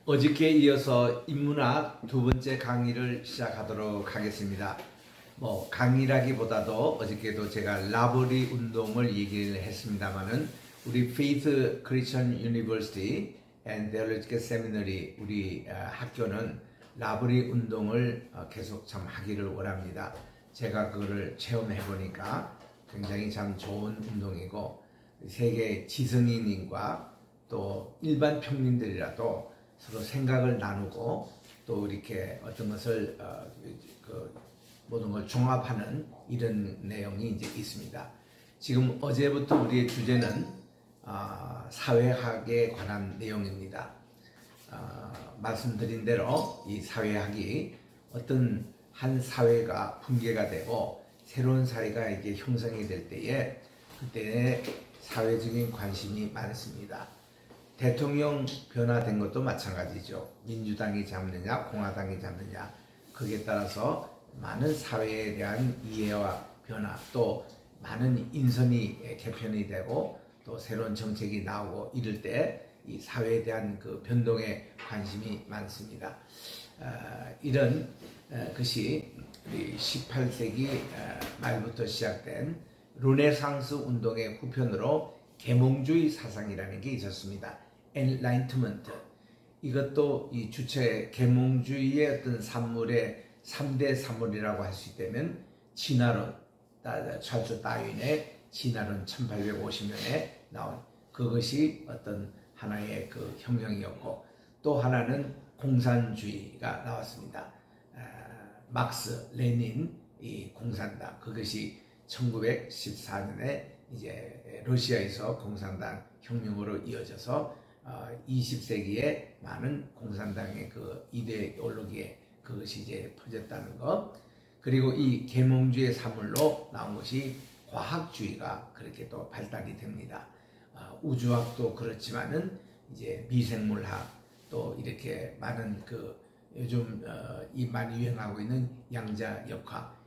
어저께 이어서 인문학 두 번째 강의를 시작하도록 하겠습니다. 강의라기보다도 어저께도 제가 라버리 운동을 얘기를 했습니다만은 우리 Faith Christian University and Theological Seminary 우리 학교는 라버리 운동을 계속 참 하기를 원합니다. 제가 그거를 체험해 보니까 굉장히 참 좋은 운동이고 세계 지성인과 또 일반 평민들이라도 서로 생각을 나누고 또 이렇게 어떤 것을 모든 걸 종합하는 이런 내용이 이제 있습니다. 지금 어제부터 우리의 주제는 사회학에 관한 내용입니다. 말씀드린 대로 이 사회학이 어떤 한 사회가 붕괴가 되고 새로운 사회가 이게 형성이 될 때에 그때 사회적인 관심이 많습니다. 대통령 변화된 것도 마찬가지죠. 민주당이 잡느냐 공화당이 잡느냐 거기에 따라서 많은 사회에 대한 이해와 변화 또 많은 인선이 개편이 되고 또 새로운 정책이 나오고 이럴 때 이 사회에 대한 그 변동에 관심이 많습니다. 이런 것이 우리 18세기 말부터 시작된 르네상스 운동의 후편으로 계몽주의 사상이라는 게 있었습니다. Enlightenment. 이것도 이 주체 계몽주의의 어떤 산물의 3대 산물이라고 할 수 있다면 진화론, 찰스 다윈의 진화론 1850년에 나온 그것이 어떤 하나의 그 혁명이었고 또 하나는 공산주의가 나왔습니다. 막스, 레닌, 이 공산당 그것이 1914년에 이제 러시아에서 공산당 혁명으로 이어져서 20세기에 많은 공산당의 그 이데올로기에 그것이 이제 퍼졌다는 것. 그리고 이 계몽주의 사물로 나온 것이 과학주의가 그렇게 또 발달이 됩니다. 우주학도 그렇지만은 이제 미생물학 또 이렇게 많은 그 요즘 이 많이 유행하고 있는 양자역학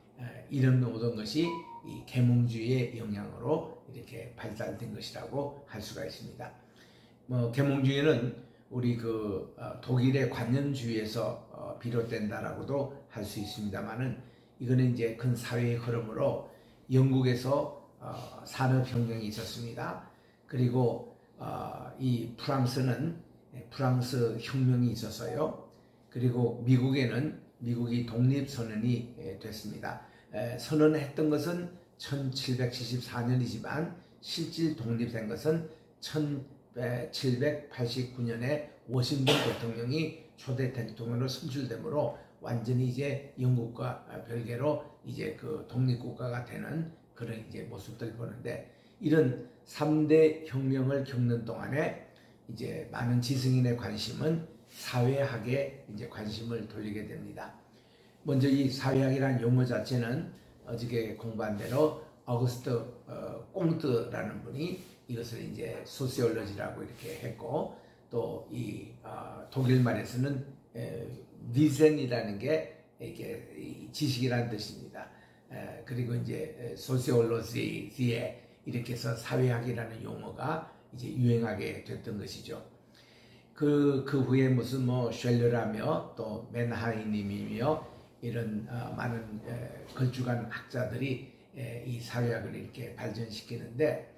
이런 모든 것이 이 계몽주의의 영향으로 이렇게 발달된 것이라고 할 수가 있습니다. 계몽주의는 우리 그 독일의 관념주의에서 비롯된다라고도 할 수 있습니다만은 이거는 이제 큰 사회의 흐름으로 영국에서 산업혁명이 있었습니다. 그리고 이 프랑스는 프랑스 혁명이 있었어요. 그리고 미국에는 미국이 독립선언이 됐습니다. 선언했던 것은 1774년이지만 실질 독립된 것은 1789년에 워싱턴 대통령이 초대 대통령으로 선출되므로 완전히 이제 영국과 별개로 이제 그 독립국가가 되는 그런 이제 모습들을 보는데 이런 3대 혁명을 겪는 동안에 이제 많은 지성인의 관심은 사회학에 이제 관심을 돌리게 됩니다. 먼저 이 사회학이라는 용어 자체는 어저께 공부한 대로 어거스트 꽁트라는 분이 이것을 이제 소시올로지라고 이렇게 했고 또 이 독일 말에서는 비센이라는 게 이게 지식이라는 뜻입니다. 그리고 이제 소시올로지에 이렇게 해서 사회학이라는 용어가 이제 유행하게 됐던 것이죠. 그 후에 무슨 쉘러라며 또 맨하이님이며 이런 많은 걸쭉한 학자들이 이 사회학을 이렇게 발전시키는데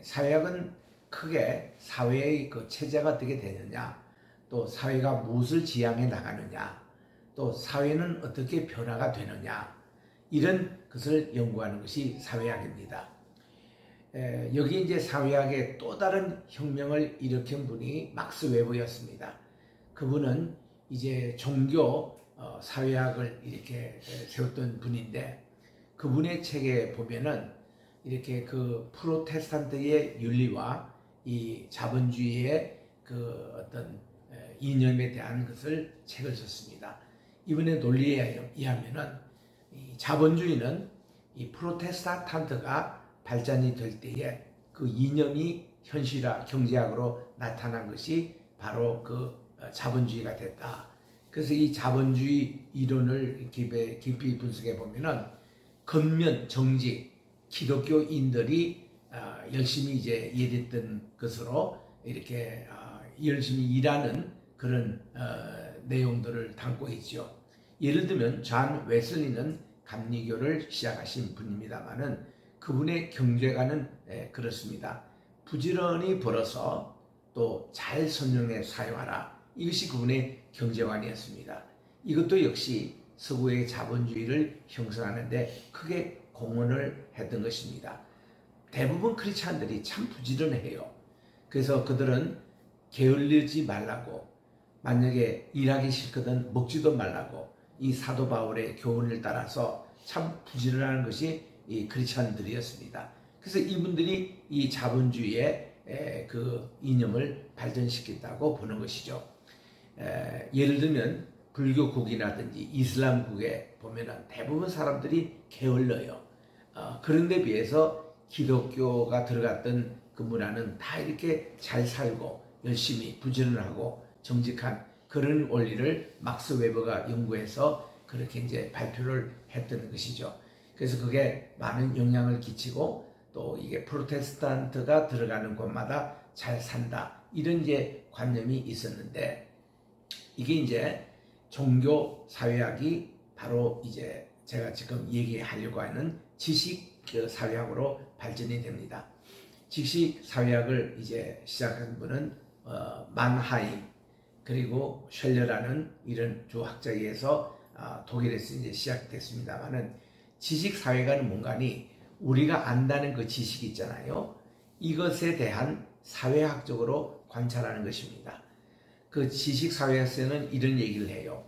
사회학은 크게 사회의 그 체제가 어떻게 되느냐 또 사회가 무엇을 지향해 나가느냐 또 사회는 어떻게 변화가 되느냐 이런 것을 연구하는 것이 사회학입니다. 여기 이제 사회학의 또 다른 혁명을 일으킨 분이 막스 웨버였습니다. 그분은 이제 종교 사회학을 이렇게 세웠던 분인데 그분의 책에 보면은 이렇게 그 프로테스탄트의 윤리와 이 자본주의의 그 어떤 이념에 대한 것을 책을 썼습니다. 이분의 논리에 의하면은 이 자본주의는 이 프로테스탄트가 발전이 될 때에 그 이념이 현실화 경제학으로 나타난 것이 바로 그 자본주의가 됐다. 그래서 이 자본주의 이론을 깊이 분석해 보면은 겉면 정직 기독교인들이 열심히 이제 일했던 것으로 이렇게 열심히 일하는 그런 내용들을 담고 있죠. 예를 들면 존 웨슬리는 감리교를 시작하신 분입니다만은 그분의 경제관은 그렇습니다. 부지런히 벌어서 또 잘 선용해 사용하라. 이것이 그분의 경제관이었습니다. 이것도 역시 서구의 자본주의를 형성하는데 크게 공헌을 했던 것입니다. 대부분 크리스찬들이 참 부지런해요. 그래서 그들은 게을르지 말라고, 만약에 일하기 싫거든 먹지도 말라고, 이 사도 바울의 교훈을 따라서 참 부지런하는 것이 이 크리스찬들이었습니다. 그래서 이분들이 이 자본주의의 그 이념을 발전시켰다고 보는 것이죠. 예를 들면 불교국이라든지 이슬람국에 보면은 대부분 사람들이 게을러요. 그런데 비해서 기독교가 들어갔던 그 문화는 다 이렇게 잘 살고 열심히 부지런하고 정직한 그런 원리를 막스 웨버가 연구해서 그렇게 이제 발표를 했던 것이죠. 그래서 그게 많은 영향을 끼치고 또 이게 프로테스탄트가 들어가는 곳마다 잘 산다. 이런 이제 관념이 있었는데 이게 이제 종교 사회학이 바로 이제 제가 지금 얘기하려고 하는 지식 사회학으로 발전이 됩니다. 지식 사회학을 이제 시작한 분은 만하임 그리고 셜러라는 이런 두 학자에 의해서 독일에서 이제 시작됐습니다만은 지식 사회가는 뭔가니 우리가 안다는 그 지식이 있잖아요. 이것에 대한 사회학적으로 관찰하는 것입니다. 그 지식사회에서는 이런 얘기를 해요.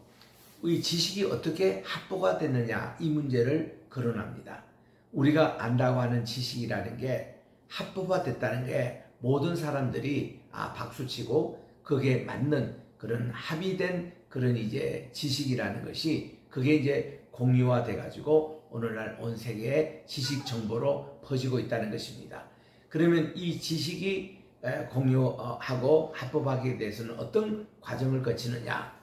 이 지식이 어떻게 합보가 됐느냐 이 문제를 거론합니다. 우리가 안다고 하는 지식이라는 게 합보가 됐다는 게 모든 사람들이 박수치고 그게 맞는 그런 합의된 그런 이제 지식이라는 것이 그게 이제 공유화돼 가지고 오늘날 온 세계에 지식 정보로 퍼지고 있다는 것입니다. 그러면 이 지식이 공유하고 합법하게 대해서는 어떤 과정을 거치느냐?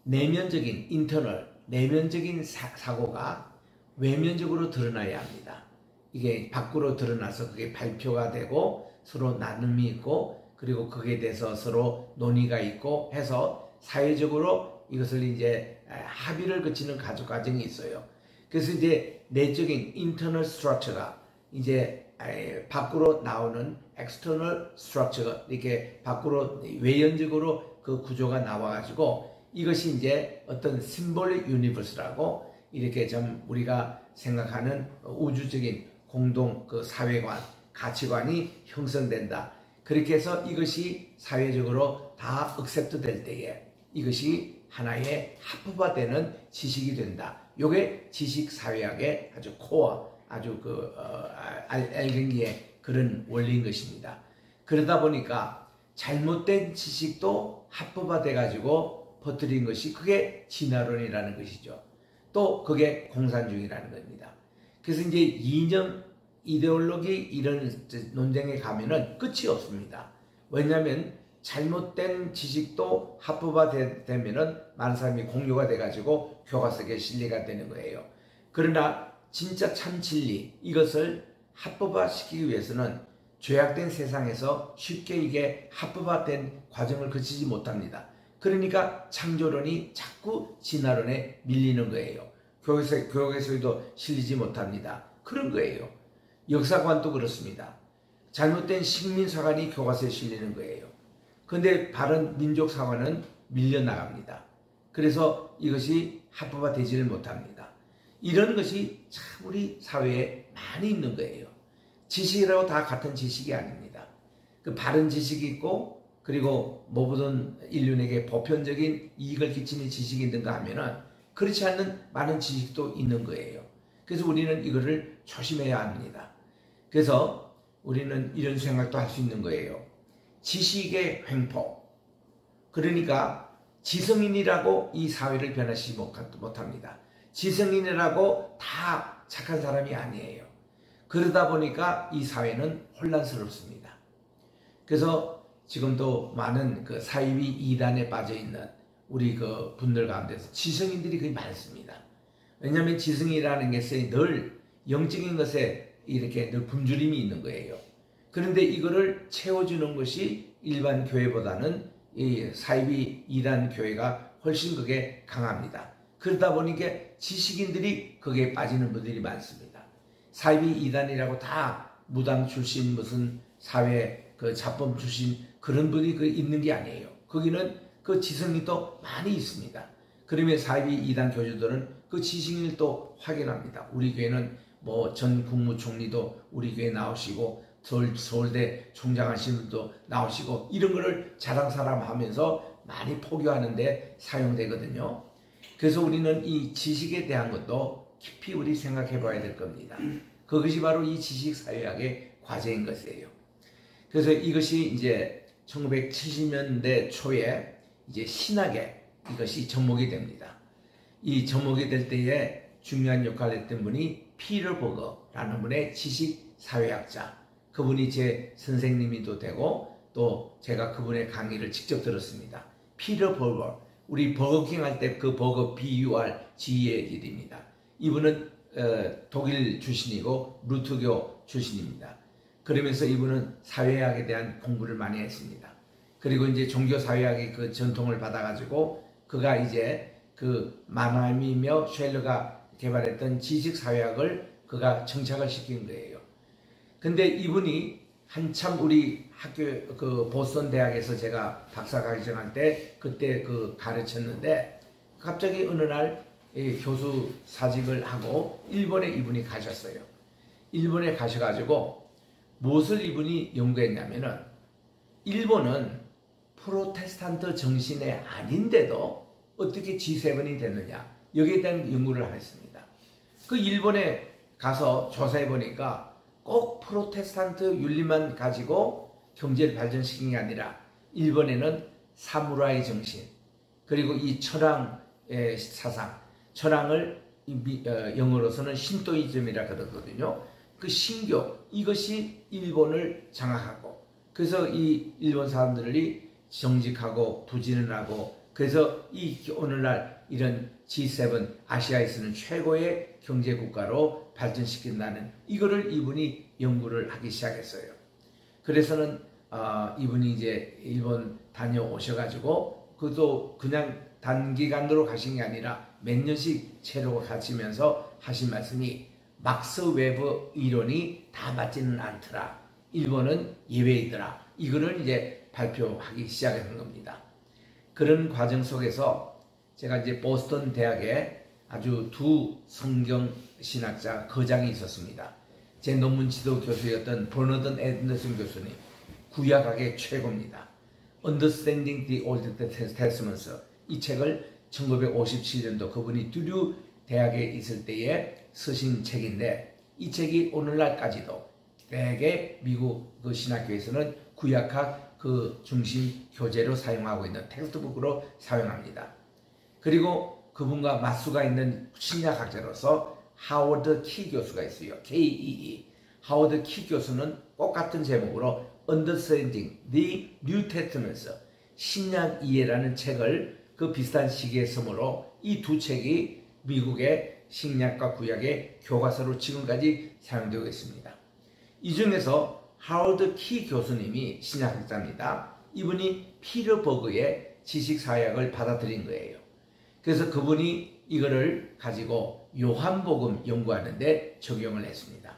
내면적인 인터널, 내면적인 사고가 외면적으로 드러나야 합니다. 이게 밖으로 드러나서 그게 발표가 되고 서로 나눔이 있고 그리고 거기에 대해서 서로 논의가 있고 해서 사회적으로 이것을 이제 합의를 거치는 가족 과정이 있어요. 그래서 이제 내적인 인터널 스트럭처가 이제 밖으로 나오는 external structure가 이렇게 밖으로 외연적으로 그 구조가 나와가지고 이것이 이제 어떤 symbolic universe라고 이렇게 좀 우리가 생각하는 우주적인 공동 그 사회관, 가치관이 형성된다. 그렇게 해서 이것이 사회적으로 다 accept 될 때에 이것이 하나의 합법화되는 지식이 된다. 요게 지식사회학의 아주 코어, 아주 알갱이의 그런 원리인 것입니다. 그러다 보니까 잘못된 지식도 합법화돼 가지고 퍼뜨린 것이 그게 진화론이라는 것이죠. 또 그게 공산주의라는 겁니다. 그래서 이제 이념, 이데올로기 이런 논쟁에 가면은 끝이 없습니다. 왜냐하면 잘못된 지식도 합법화되면은 많은 사람이 공유가 돼가지고 교과서에 실리가 되는 거예요. 그러나 진짜 참 진리 이것을 합법화시키기 위해서는 죄악된 세상에서 쉽게 이게 합법화된 과정을 거치지 못합니다. 그러니까 창조론이 자꾸 진화론에 밀리는 거예요. 교육에서도 실리지 못합니다. 그런 거예요. 역사관도 그렇습니다. 잘못된 식민사관이 교과서에 실리는 거예요. 그런데 바른 민족사관은 밀려나갑니다. 그래서 이것이 합법화되지를 못합니다. 이런 것이 참 우리 사회에 많이 있는 거예요. 지식이라고 다 같은 지식이 아닙니다. 그 바른 지식이 있고 그리고 모든 인류에게 보편적인 이익을 끼치는 지식이 있는가 하면은 그렇지 않는 많은 지식도 있는 거예요. 그래서 우리는 이거를 조심해야 합니다. 그래서 우리는 이런 생각도 할 수 있는 거예요. 지식의 횡포. 그러니까 지성인이라고 이 사회를 변화시키지 못합니다. 지성인이라고 다 착한 사람이 아니에요. 그러다 보니까 이 사회는 혼란스럽습니다. 그래서 지금도 많은 그 사이비 이단에 빠져 있는 우리 그 분들 가운데서 지성인들이 거의 많습니다. 왜냐하면 지성이라는 것에 늘 영적인 것에 이렇게 늘 굶주림이 있는 거예요. 그런데 이거를 채워주는 것이 일반 교회보다는 이 사이비 이단 교회가 훨씬 그게 강합니다. 그러다 보니까 지식인들이 거기에 빠지는 분들이 많습니다. 사이비 이단이라고 다 무당 출신 무슨 사회 그 자범 출신 그런 분이 그 있는 게 아니에요. 거기는 그 지성이 또 많이 있습니다. 그러면 사이비 이단 교주들은 그 지식인을 또 확인합니다. 우리 교회는 뭐 전 국무총리도 우리 교회 나오시고 서울대 총장하신 분도 나오시고 이런 거를 자랑사람 하면서 많이 포교하는데 사용되거든요. 그래서 우리는 이 지식에 대한 것도 깊이 우리 생각해 봐야 될 겁니다. 그것이 바로 이 지식사회학의 과제인 것이에요. 그래서 이것이 이제 1970년대 초에 이제 신학에 이것이 접목이 됩니다. 이 접목이 될 때에 중요한 역할을 했던 분이 피터 버거라는 분의 지식사회학자. 그분이 제 선생님이도 되고 또 제가 그분의 강의를 직접 들었습니다. 피터 버거. 우리 버거킹 할 때 그 버거 BURG의 일입니다. 이분은 독일 출신이고 루트교 출신입니다. 그러면서 이분은 사회학에 대한 공부를 많이 했습니다. 그리고 이제 종교사회학의 그 전통을 받아가지고 그가 이제 그 마나임이며 쉘러가 개발했던 지식사회학을 그가 정착을 시킨 거예요. 근데 이분이 한참 우리 학교 그 보스턴 대학에서 제가 박사과정할 때 그때 그 가르쳤는데 갑자기 어느 날 교수 사직을 하고 일본에 이분이 가셨어요. 일본에 가셔가지고 무엇을 이분이 연구했냐면은 일본은 프로테스탄트 정신에 아닌데도 어떻게 G7이 됐느냐 여기에 대한 연구를 했습니다. 그 일본에 가서 조사해 보니까 꼭 프로테스탄트 윤리만 가지고 경제를 발전시킨 게 아니라 일본에는 사무라이 정신 그리고 이 천황의 사상 천황을 영어로서는 신도이즘이라 그러거든요. 그 신교 이것이 일본을 장악하고 그래서 이 일본 사람들이 정직하고 부지런하고 그래서 이 오늘날 이런 G7 아시아에서는 최고의 경제국가로 발전시킨다는 이거를 이분이 연구를 하기 시작했어요. 그래서는 이분이 이제 일본 다녀오셔가지고 그것도 그냥 단기간으로 가신 게 아니라 몇 년씩 체류가 가시면서 하신 말씀이 막스 웨버 이론이 다 맞지는 않더라. 일본은 예외이더라. 이거를 이제 발표하기 시작한 겁니다. 그런 과정 속에서 제가 이제 보스턴 대학에 아주 두 성경 신학자 거장이 있었습니다. 제 논문 지도 교수였던 버너든 앤더슨 교수님, 구약학의 최고입니다. Understanding the Old Testament 이 책을 1957년도 그분이 듀류 대학에 있을 때에 쓰신 책인데 이 책이 오늘날까지도 대개 미국 그 신학교에서는 구약학 그 중심 교재로 사용하고 있는 텍스트북으로 사용합니다. 그리고 그분과 맞수가 있는 신약학자로서 하워드 키 교수가 있어요. KEE. 하워드 키 교수는 똑같은 제목으로 Understanding the New Testament 신약 이해라는 책을 그 비슷한 시기에 쓰므로 이 두 책이 미국의 신약과 구약의 교과서로 지금까지 사용되고 있습니다. 이 중에서 하워드 키 교수님이 신약학자입니다. 이분이 피터 버그의 지식사회학을 받아들인 거예요. 그래서 그분이 이거를 가지고 요한복음 연구하는데 적용을 했습니다.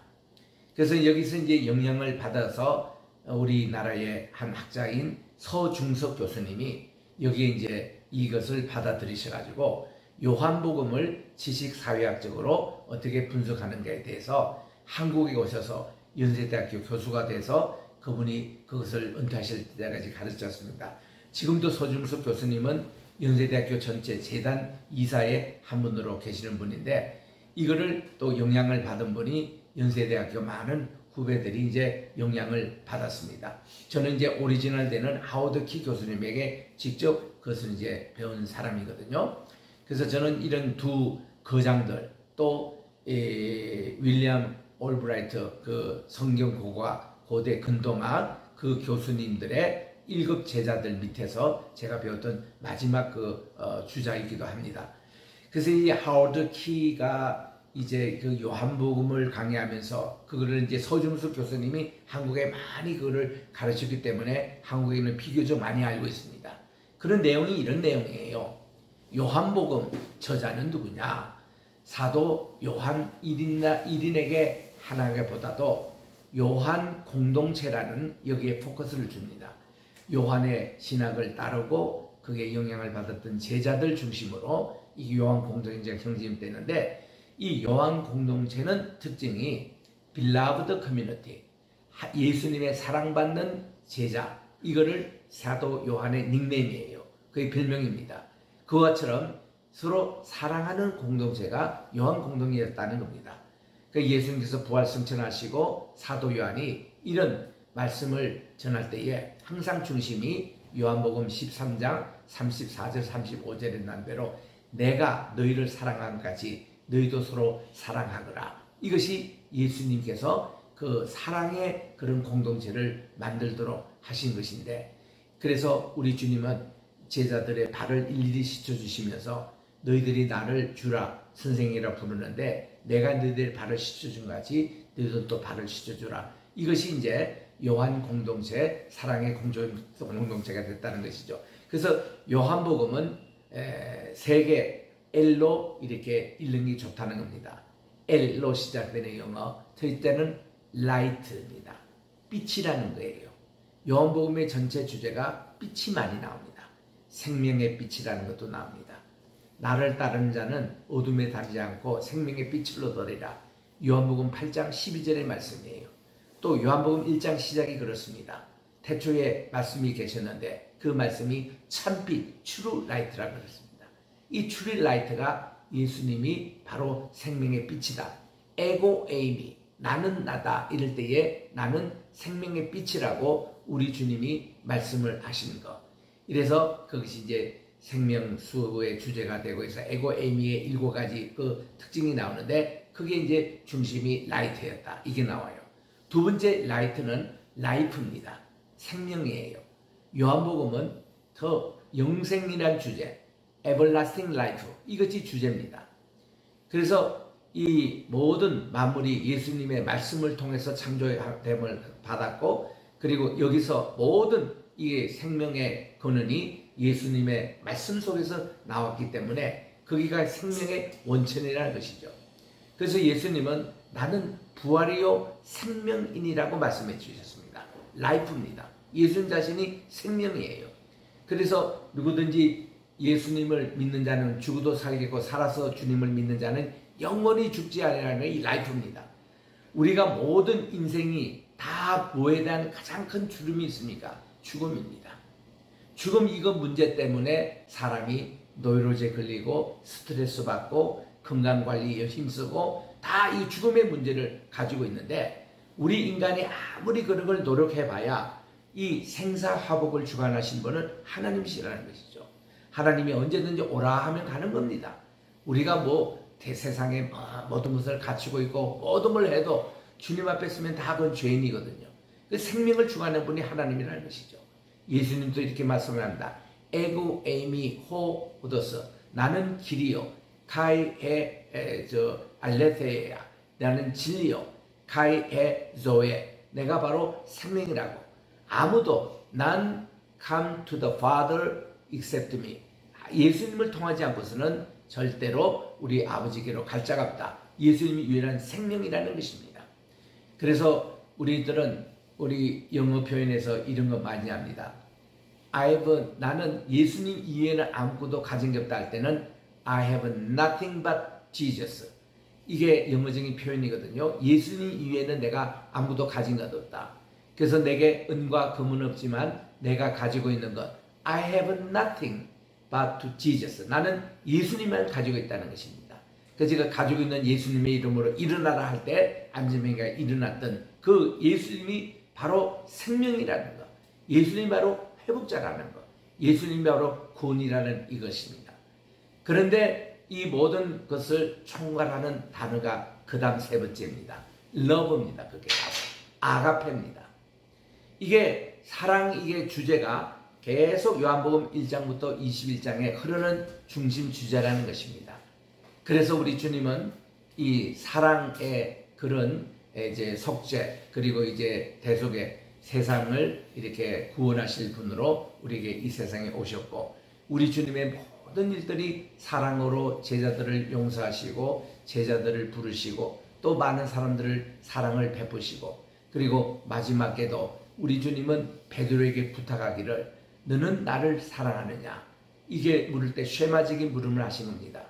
그래서 여기서 이제 영향을 받아서 우리나라의 한 학자인 서중석 교수님이 여기에 이제 이것을 받아들이셔가지고 요한복음을 지식사회학적으로 어떻게 분석하는가에 대해서 한국에 오셔서 연세대학교 교수가 돼서 그분이 그것을 은퇴하실 때까지 가르쳤습니다. 지금도 서중석 교수님은 연세대학교 전체 재단 이사의 한 분으로 계시는 분인데 이거를 또 영향을 받은 분이 연세대학교 많은 후배들이 이제 영향을 받았습니다. 저는 이제 오리지널 되는 하워드 키 교수님에게 직접 그것을 이제 배운 사람이거든요. 그래서 저는 이런 두 거장들 또 윌리엄 올브라이트 그 성경고가 고대 근동학 그 교수님들의 1급 제자들 밑에서 제가 배웠던 마지막 그 주자이기도 합니다. 그래서 이 하워드 키가 이제 그 요한복음을 강의하면서 그거를 이제 서중숙 교수님이 한국에 많이 그거를 가르쳤기 때문에 한국에는 비교적 많이 알고 있습니다. 그런 내용이 이런 내용이에요. 요한복음 저자는 누구냐? 사도 요한 1인에게 하나님보다도 요한 공동체라는 여기에 포커스를 줍니다. 요한의 신학을 따르고 그게 영향을 받았던 제자들 중심으로 이 요한 공동체가 형성되는데, 이 요한 공동체는 특징이 Beloved Community, 예수님의 사랑받는 제자, 이거를 사도 요한의 닉네임이에요. 그게 별명입니다. 그것처럼 서로 사랑하는 공동체가 요한 공동체였다는 겁니다. 그러니까 예수님께서 부활 승천하시고 사도 요한이 이런 말씀을 전할 때에 항상 중심이 요한복음 13장 34절 35절에 난 대로 내가 너희를 사랑한 같이 너희도 서로 사랑하거라. 이것이 예수님께서 그 사랑의 그런 공동체를 만들도록 하신 것인데, 그래서 우리 주님은 제자들의 발을 일일이 씻어주시면서 너희들이 나를 주라 선생이라 부르는데 내가 너희들의 발을 씻어준 것 같이 너희들도 발을 씻어주라. 이것이 이제 요한 공동체, 사랑의 공동체가 됐다는 것이죠. 그래서 요한복음은 세 개 L로 이렇게 읽는 게 좋다는 겁니다. L로 시작되는 영어, 첫째는 light입니다. 빛이라는 거예요. 요한복음의 전체 주제가 빛이 많이 나옵니다. 생명의 빛이라는 것도 나옵니다. 나를 따르는 자는 어둠에 다니지 않고 생명의 빛을 얻으리라. 요한복음 8장 12절의 말씀이에요. 또 요한복음 1장 시작이 그렇습니다. 태초에 말씀이 계셨는데 그 말씀이 참빛, true light라고 그랬습니다. 이 true light가 예수님이 바로 생명의 빛이다. 에고 에이미, 나는 나다 이럴 때에 나는 생명의 빛이라고 우리 주님이 말씀을 하시는 것. 이래서 그것이 이제 생명수의 주제가 되고 있어 에고 에이미의 7가지 그 특징이 나오는데 그게 이제 중심이 라이트였다. 이게 나와요. 두 번째 라이트는 라이프입니다. 생명이에요. 요한복음은 더 영생이란 주제, everlasting life, 이것이 주제입니다. 그래서 이 모든 만물이 예수님의 말씀을 통해서 창조됨을 받았고, 그리고 여기서 모든 이 생명의 근원이 예수님의 말씀 속에서 나왔기 때문에 거기가 생명의 원천이라는 것이죠. 그래서 예수님은 나는 부활이요 생명인이라고 말씀해 주셨습니다. 라이프입니다. 예수님 자신이 생명이에요. 그래서 누구든지 예수님을 믿는 자는 죽어도 살겠고 살아서 주님을 믿는 자는 영원히 죽지 아니하는 이 라이프입니다. 우리가 모든 인생이 다 뭐에 대한 가장 큰 주름이 있습니까? 죽음입니다. 죽음 이거 문제 때문에 사람이 노이로제 걸리고 스트레스 받고 건강관리에 힘쓰고 다 이 죽음의 문제를 가지고 있는데, 우리 인간이 아무리 그런 걸 노력해봐야 이 생사화복을 주관하신 분은 하나님이시라는 것이죠. 하나님이 언제든지 오라 하면 가는 겁니다. 우리가 뭐 세상에 모든 것을 갖추고 있고 모든 걸 해도 주님 앞에 서면 다 그건 죄인이거든요. 그 생명을 주관하는 분이 하나님이라는 것이죠. 예수님도 이렇게 말씀을 합니다. 에고 에이미 호 오더스, 나는 길이요 카이에 알레테야, 나는 진리요 카이에 조에, 내가 바로 생명이라고. 아무도 none come to the Father except me, 예수님을 통하지 않고서는 절대로 우리 아버지께로 갈 자가 없다. 예수님이 유일한 생명이라는 것입니다. 그래서 우리들은 우리 영어 표현에서 이런 거 많이 합니다. 나는 예수님 이외에는 아무것도 가진 게 없다 할 때는 I have nothing but Jesus. 이게 영어적인 표현이거든요. 예수님 이외에는 내가 아무도 가진 것 없다. 그래서 내게 은과 금은 없지만 내가 가지고 있는 것, I have nothing but to Jesus. 나는 예수님만 가지고 있다는 것입니다. 그래서 제가 가지고 있는 예수님의 이름으로 일어나라 할 때 안지명이가 일어났던 그 예수님이 바로 생명이라는 것, 예수님이 바로 회복자라는 것, 예수님이 바로 구원이라는 이것입니다. 그런데 이 모든 것을 총괄하는 단어가 그 다음 세 번째입니다. love입니다. 그게 아가페입니다. 이게 사랑, 이게 주제가 계속 요한복음 1장부터 21장에 흐르는 중심 주제라는 것입니다. 그래서 우리 주님은 이 사랑의 그런 이제 속죄, 그리고 이제 대속의 세상을 이렇게 구원하실 분으로 우리에게 이 세상에 오셨고, 우리 주님의 모든 일들이 사랑으로 제자들을 용서하시고 제자들을 부르시고 또 많은 사람들을 사랑을 베푸시고, 그리고 마지막에도 우리 주님은 베드로에게 부탁하기를 너는 나를 사랑하느냐, 이게 물을 때 쉐마적인 물음을 하신 겁니다.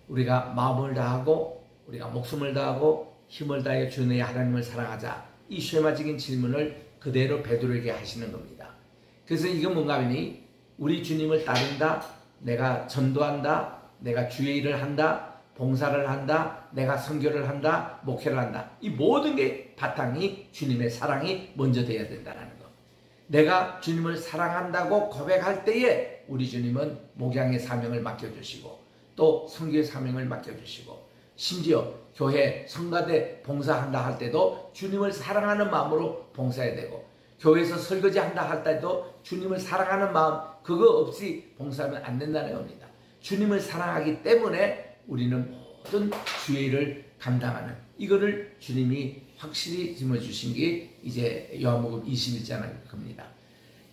우리가 마음을 다하고 우리가 목숨을 다하고 힘을 다해 주의 하나님을 사랑하자, 이 쉐마적인 질문을 그대로 베드로에게 하시는 겁니다. 그래서 이건 뭔가 하니 우리 주님을 따른다, 내가 전도한다, 내가 주의 일을 한다, 봉사를 한다, 내가 선교를 한다, 목회를 한다, 이 모든 게 바탕이 주님의 사랑이 먼저 돼야 된다는 거. 내가 주님을 사랑한다고 고백할 때에 우리 주님은 목양의 사명을 맡겨주시고 또 선교의 사명을 맡겨주시고, 심지어 교회 성가대 봉사한다 할 때도 주님을 사랑하는 마음으로 봉사해야 되고, 교회에서 설거지한다 할 때도 주님을 사랑하는 마음 그거 없이 봉사하면 안 된다는 겁니다. 주님을 사랑하기 때문에 우리는 모든 주의 일을 감당하는, 이거를 주님이 확실히 짊어주신 게 이제 요한복음 21장일 겁니다.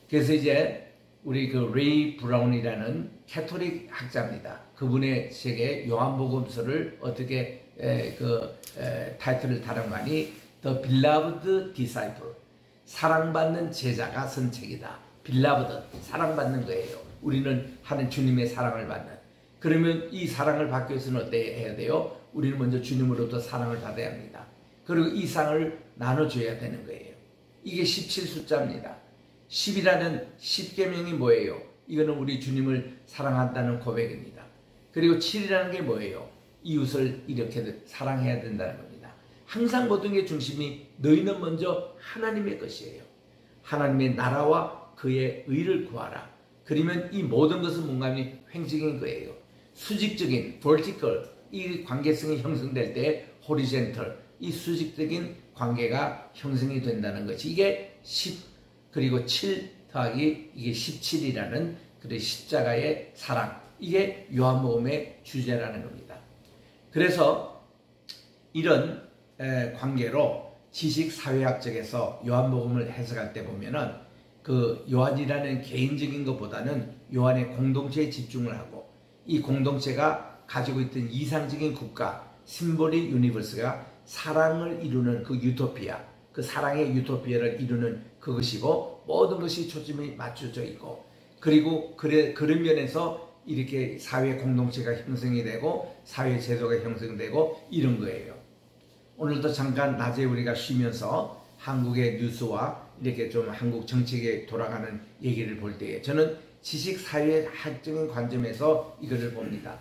그래서 이제 우리 그 레이 브라운이라는 캐토릭 학자입니다. 그분의 책에 요한복음서를 어떻게 타이틀을 다룬가니 The Beloved Disciple, 사랑받는 제자가 쓴 책이다. Beloved, 사랑받는 거예요. 우리는 하는 주님의 사랑을 받는. 그러면 이 사랑을 받기 위해서는 어떻게 해야 돼요? 우리는 먼저 주님으로부터 사랑을 받아야 합니다. 그리고 이 사랑을 나눠줘야 되는 거예요. 이게 17 숫자입니다. 10이라는 10계명이 뭐예요? 이거는 우리 주님을 사랑한다는 고백입니다. 그리고 7이라는 게 뭐예요? 이웃을 이렇게 사랑해야 된다는 겁니다. 항상 모든 게 중심이 너희는 먼저 하나님의 것이에요. 하나님의 나라와 그의 의를 구하라. 그러면 이 모든 것은 뭔가 하면 횡적인 거예요. 수직적인 vertical, 이 관계성이 형성될 때 horizontal, 이 수직적인 관계가 형성이 된다는 것이, 이게 10 그리고 7 더하기 이게 17이라는 그 십자가의 사랑, 이게 요한복음의 주제라는 겁니다. 그래서 이런 관계로 지식사회학적에서 요한복음을 해석할 때 보면은 그 요한이라는 개인적인 것보다는 요한의 공동체에 집중을 하고, 이 공동체가 가지고 있던 이상적인 국가 심볼릭 유니버스가 사랑을 이루는 그 유토피아, 그 사랑의 유토피아를 이루는 그것이고, 모든 것이 초점이 맞춰져 있고, 그리고 그런 면에서 이렇게 사회 공동체가 형성이 되고 사회 제도가 형성되고 이런 거예요. 오늘도 잠깐 낮에 우리가 쉬면서 한국의 뉴스와 이렇게 좀 한국 정책에 돌아가는 얘기를 볼 때에 저는 지식사회학적인 관점에서 이거를 봅니다.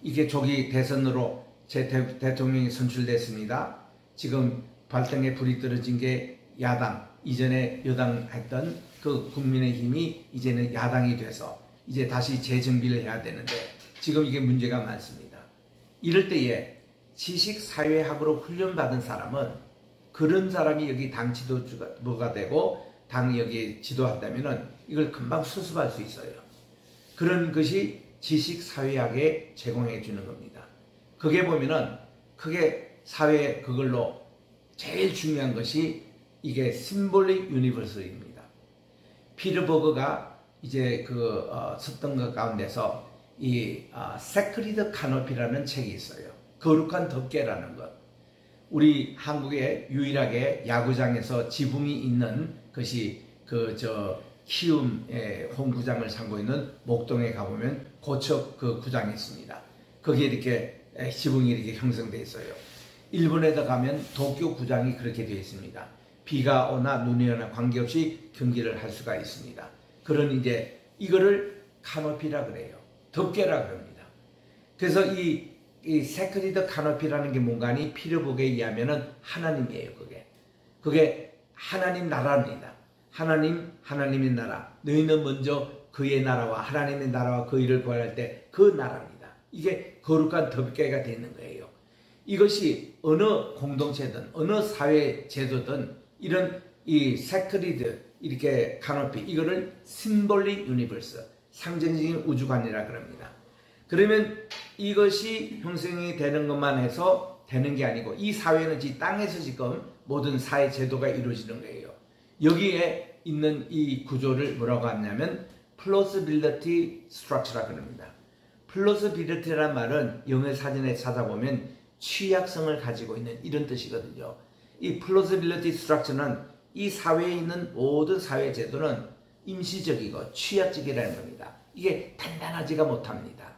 이게 조기 대선으로 제 대통령이 선출됐습니다. 지금 발등에 불이 떨어진 게 야당, 이전에 여당 했던 그 국민의힘이 이제는 야당이 돼서 이제 다시 재정비를 해야 되는데 지금 이게 문제가 많습니다. 이럴 때에 지식사회학으로 훈련받은 사람은 그런 사람이 여기 당 지도부가 되고 당 여기 지도한다면은 이걸 금방 수습할 수 있어요. 그런 것이 지식사회학에 제공해 주는 겁니다. 그게 보면은 크게 사회 그걸로 제일 중요한 것이 이게 심볼릭 유니버스입니다. 피르버그가 이제 썼던 것 가운데서 이 세크리드 카노피라는 책이 있어요. 거룩한 덮개라는 것. 우리 한국에 유일하게 야구장에서 지붕이 있는 것이 키움의 홈구장을 삼고 있는 목동에 가보면 고척 그 구장이 있습니다. 거기에 이렇게 지붕이 이렇게 형성되어 있어요. 일본에도 가면 도쿄 구장이 그렇게 되어 있습니다. 비가 오나 눈이 오나 관계없이 경기를 할 수가 있습니다. 그런 이제 이거를 카노피라 그래요. 덮개라 그럽니다. 그래서 이 세크리드 카노피라는 게 뭔가니 피르복에 의하면은 하나님이에요. 그게 하나님 나라입니다. 하나님의 나라. 너희는 먼저 그의 나라와 하나님의 나라와 그 일을 구할 때 그 나라입니다. 이게 거룩한 덮개가 되는 거예요. 이것이 어느 공동체든 어느 사회 제도든 이런 이 세크리드 이렇게 카노피 이거를 심볼릭 유니버스 상징적인 우주관이라 그럽니다. 그러면 이것이 형성이 되는 것만 해서 되는 게 아니고 이 사회는 이 땅에서 지금 모든 사회 제도가 이루어지는 거예요. 여기에 있는 이 구조를 뭐라고 하냐면 plausibility structure라고 합니다. plausibility란 말은 영어 사전에 찾아보면 취약성을 가지고 있는 이런 뜻이거든요. 이 plausibility structure는 이 사회에 있는 모든 사회 제도는 임시적이고 취약적이라는 겁니다. 이게 단단하지가 못합니다.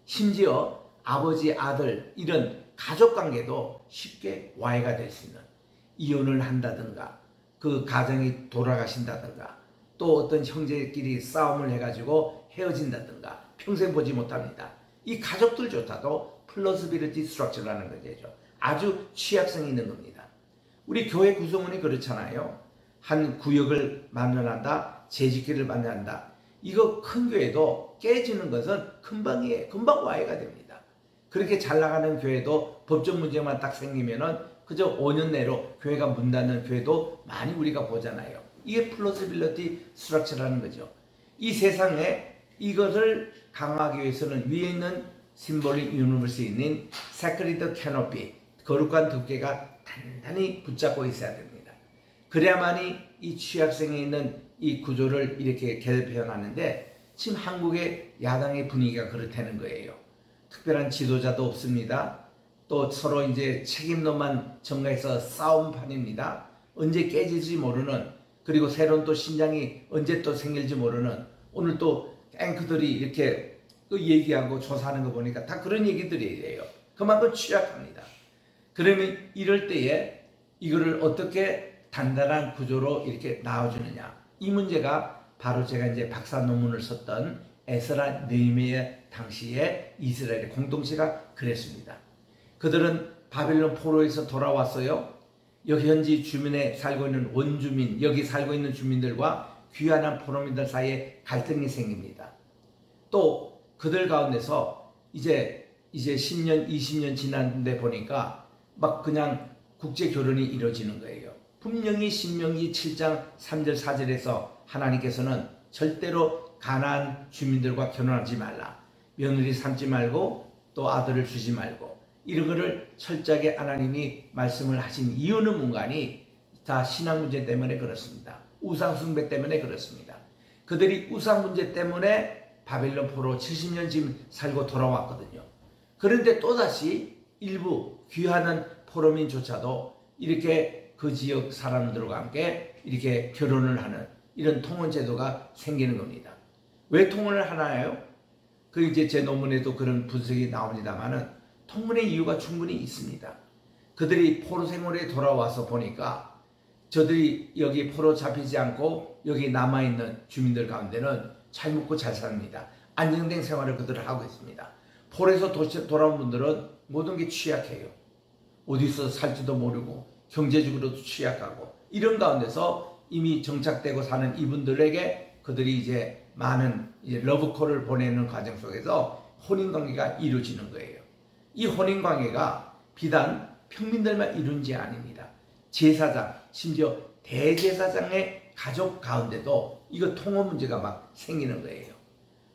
심지어 아버지, 아들 이런 가족관계도 쉽게 와해가 될 수 있는, 이혼을 한다든가 그 가정이 돌아가신다든가 또 어떤 형제끼리 싸움을 해가지고 헤어진다든가 평생 보지 못합니다. 이 가족들조차도 플러스비리티 스트럭처라는 거죠. 아주 취약성이 있는 겁니다. 우리 교회 구성원이 그렇잖아요. 한 구역을 만들어낸다, 재짓기를 만든다. 이거 큰 교회도 깨지는 것은 금방 와해가 됩니다. 그렇게 잘 나가는 교회도 법적 문제만 딱 생기면은 그저 5년 내로 교회가 문 닫는 교회도 많이 우리가 보잖아요. 이게 플러스빌리티 스트럭처라는 거죠. 이 세상에 이것을 강화하기 위해서는 위에 있는 심볼릭 유니버스인 세크리드 캐노피, 거룩한 덮개가 단단히 붙잡고 있어야 됩니다. 그래야만이 이 취약성에 있는 이 구조를 이렇게 개편하는데, 지금 한국의 야당의 분위기가 그렇다는 거예요. 특별한 지도자도 없습니다. 또 서로 이제 책임론만 전가해서 싸움판입니다. 언제 깨질지 모르는, 그리고 새로운 또 신장이 언제 또 생길지 모르는, 오늘 또 앵커들이 이렇게 얘기하고 조사하는 거 보니까 다 그런 얘기들이에요. 그만큼 취약합니다. 그러면 이럴 때에 이거를 어떻게 단단한 구조로 이렇게 나와주느냐. 이 문제가 바로 제가 이제 박사 논문을 썼던 에스라 느헤미야 당시에 이스라엘의 공동체가 그랬습니다. 그들은 바벨론 포로에서 돌아왔어요. 여기 현지 주민에 살고 있는 원주민, 여기 살고 있는 주민들과 귀환한 포로민들 사이에 갈등이 생깁니다. 또 그들 가운데서 이제 10년, 20년 지났는데 보니까 막 그냥 국제 결혼이 이루어지는 거예요. 분명히 신명기 7장 3절 4절에서 하나님께서는 절대로 가나안 주민들과 결혼하지 말라, 며느리 삼지 말고 또 아들을 주지 말고, 이런 거를 철저하게 하나님이 말씀을 하신 이유는 뭔가니 다 신앙 문제 때문에 그렇습니다. 우상 숭배 때문에 그렇습니다. 그들이 우상 문제 때문에 바벨론 포로 70년 지금 살고 돌아왔거든요. 그런데 또다시 일부 귀환한 포로민조차도 이렇게 그 지역 사람들과 함께 이렇게 결혼을 하는 이런 통혼 제도가 생기는 겁니다. 왜 통혼을 하나요? 그 이제 제 논문에도 그런 분석이 나옵니다만은 통혼의 이유가 충분히 있습니다. 그들이 포로 생활에 돌아와서 보니까 저들이 여기 포로 잡히지 않고 여기 남아있는 주민들 가운데는 잘 먹고 잘 삽니다. 안정된 생활을 그들을 하고 있습니다. 포로에서 돌아온 분들은 모든 게 취약해요. 어디서 살지도 모르고 경제적으로도 취약하고, 이런 가운데서 이미 정착되고 사는 이분들에게 그들이 이제 많은 러브콜을 보내는 과정 속에서 혼인관계가 이루어지는 거예요. 이 혼인관계가 비단 평민들만 이룬 게 아닙니다. 제사장, 심지어 대제사장의 가족 가운데도 이거 통혼 문제가 막 생기는 거예요.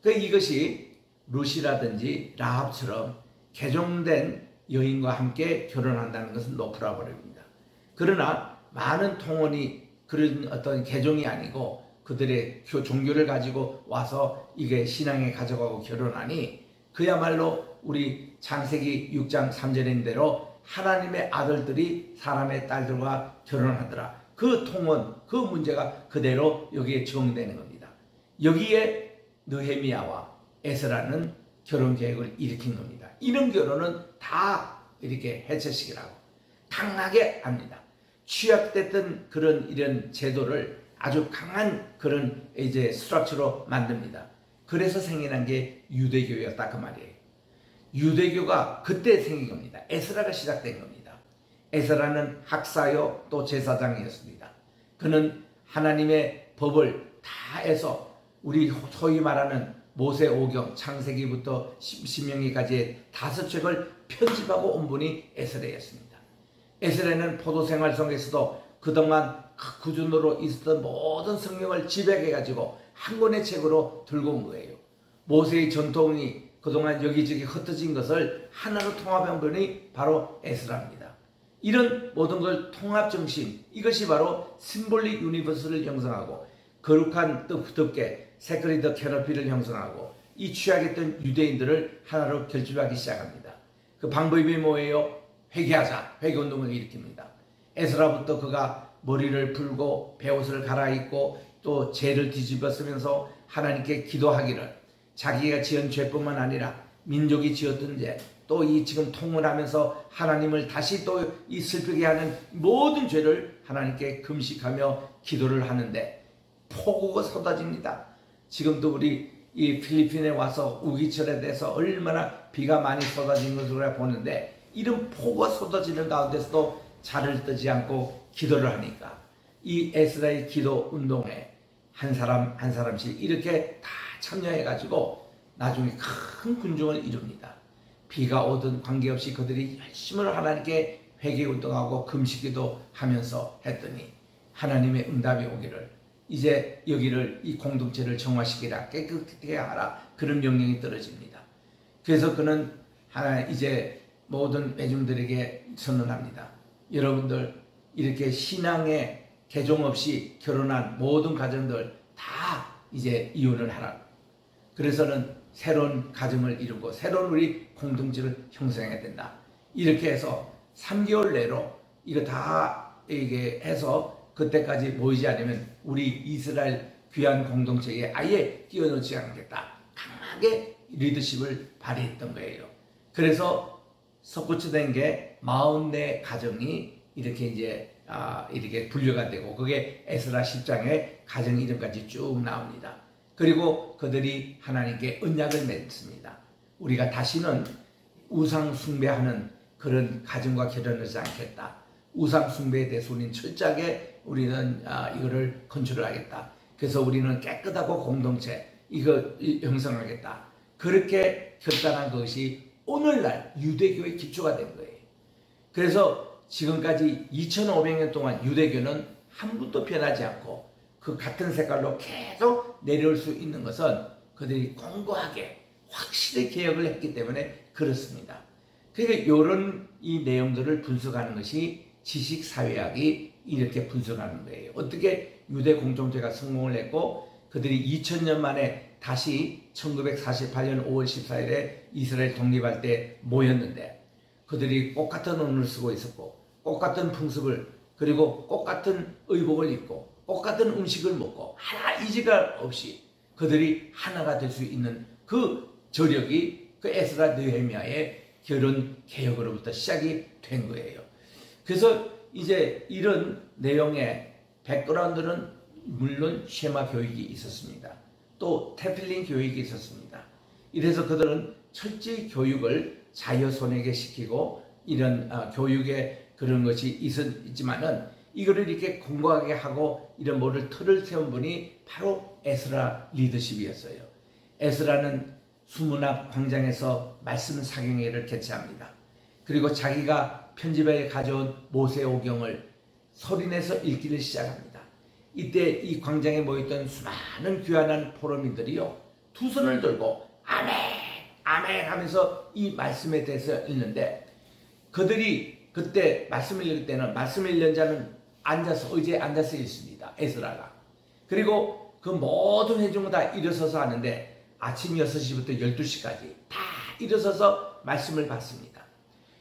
그러니까 이것이 루시라든지 라합처럼 개종된 여인과 함께 결혼한다는 것은 노프라 버립니다. 그러나 많은 통혼이 그런 어떤 개종이 아니고 그들의 종교를 가지고 와서 이게 신앙에 가져가고 결혼하니, 그야말로 우리 창세기 6장 3절인 대로 하나님의 아들들이 사람의 딸들과 결혼하더라. 그 통혼, 그 문제가 그대로 여기에 적용되는 겁니다. 여기에 느헤미야와 에스라는 결혼 계획을 일으킨 겁니다. 이런 결혼은 다 이렇게 해체시키라고 강하게 합니다. 취약됐던 그런 이런 제도를 아주 강한 그런 이제 스트럭처로 만듭니다. 그래서 생겨난 게 유대교였다 그 말이에요. 유대교가 그때 생긴 겁니다. 에스라가 시작된 겁니다. 에스라는 학사요 또 제사장이었습니다. 그는 하나님의 법을 다 해서 우리 소위 말하는 모세 오경, 창세기부터 신명기까지의 5책을 편집하고 온 분이 에스라였습니다. 에스라는 포도생활 속에서도 그동안 그 구준으로 있었던 모든 성경을 집약해가지고 한 권의 책으로 들고 온 거예요. 모세의 전통이 그동안 여기저기 흩어진 것을 하나로 통합한 분이 바로 에스라입니다. 이런 모든 걸 통합정신, 이것이 바로 심볼릭 유니버스를 형성하고 거룩한 뜻답게 세크리드 캐너피를 형성하고 이 취약했던 유대인들을 하나로 결집하기 시작합니다. 그 방법이 뭐예요? 회개하자. 회개운동을 일으킵니다. 에스라부터 그가 머리를 풀고 베옷을 갈아입고 또 죄를 뒤집어 쓰면서 하나님께 기도하기를, 자기가 지은 죄뿐만 아니라 민족이 지었던 죄, 또 이 지금 통문하면서 하나님을 다시 또 이 슬프게 하는 모든 죄를 하나님께 금식하며 기도를 하는데 폭우가 쏟아집니다. 지금도 우리 이 필리핀에 와서 우기철에 대해서 얼마나 비가 많이 쏟아진 것을 보는데, 이런 폭우가 쏟아지는 가운데서도 자를 뜨지 않고 기도를 하니까 이 에스라의 기도 운동에 한 사람 한 사람씩 이렇게 다 참여해가지고 나중에 큰 군중을 이룹니다. 비가 오든 관계없이 그들이 열심히 하나님께 회개운동하고 금식기도 하면서 했더니 하나님의 응답이 오기를, 이제 여기를 이 공동체를 정화시키라, 깨끗하게 하라, 그런 명령이 떨어집니다. 그래서 그는 이제 모든 회중들에게 선언합니다. 여러분들 이렇게 신앙의 개종 없이 결혼한 모든 가정들 다 이제 이혼을 하라. 그래서는 새로운 가정을 이루고 새로운 우리 공동체를 형성해야 된다. 이렇게 해서 3개월 내로 이거 다 이게 해서 그때까지 모이지 않으면 우리 이스라엘 귀한 공동체에 아예 끼워넣지 않겠다. 강하게 리더십을 발휘했던 거예요. 그래서 섭구치된 게 44 가정이 이렇게 이제 이렇게 분류가 되고, 그게 에스라 10장에 가정 이름까지 쭉 나옵니다. 그리고 그들이 하나님께 언약을 맺습니다. 우리가 다시는 우상 숭배하는 그런 가정과 결혼을 하지 않겠다. 우상 숭배에 대해서 우리는 철저하게 우리는 이거를 컨트롤하겠다. 그래서 우리는 깨끗하고 공동체 이거 형성하겠다. 그렇게 결단한 것이 오늘날 유대교의 기초가 된 거예요. 그래서 지금까지 2500년 동안 유대교는 한 분도 변하지 않고 그 같은 색깔로 계속 내려올 수 있는 것은 그들이 공고하게 확실히 개혁을 했기 때문에 그렇습니다. 그러니까 이런 이 내용들을 분석하는 것이 지식사회학이 이렇게 분석하는 거예요. 어떻게 유대 공동체가 성공을 했고 그들이 2000년 만에 다시 1948년 5월 14일에 이스라엘 독립할 때 모였는데, 그들이 똑같은 옷을 쓰고 있었고 똑같은 풍습을, 그리고 똑같은 의복을 입고 똑같은 음식을 먹고 하나 이지가 없이 그들이 하나가 될 수 있는 그 저력이 그 에스라 느헤미야의 결혼 개혁으로부터 시작이 된 거예요. 그래서 이제 이런 내용의 백그라운드는 물론 쉐마 교육이 있었습니다. 또 테필린 교육이 있었습니다. 이래서 그들은 철저히 교육을 자녀손에게 시키고 이런 교육의 그런 것이 있지만은 이거를 이렇게 공고하게 하고 이런 뭐를 틀을 세운 분이 바로 에스라 리더십이었어요. 에스라는 수문학 광장에서 말씀 사경회를 개최합니다. 그리고 자기가 편집에 가져온 모세오경을 소리내서 읽기를 시작합니다. 이때 이 광장에 모였던 수많은 귀환한 포로민들이요, 두 손을 들고 아멘 아멘 하면서 이 말씀에 대해서 읽는데, 그들이 그때 말씀을 읽을 때는 말씀을 읽는 자는 앉아서 의자에 앉아서 읽습니다. 에스라가. 그리고 그 모든 회중은 다 일어서서 하는데 아침 6시부터 12시까지 다 일어서서 말씀을 받습니다.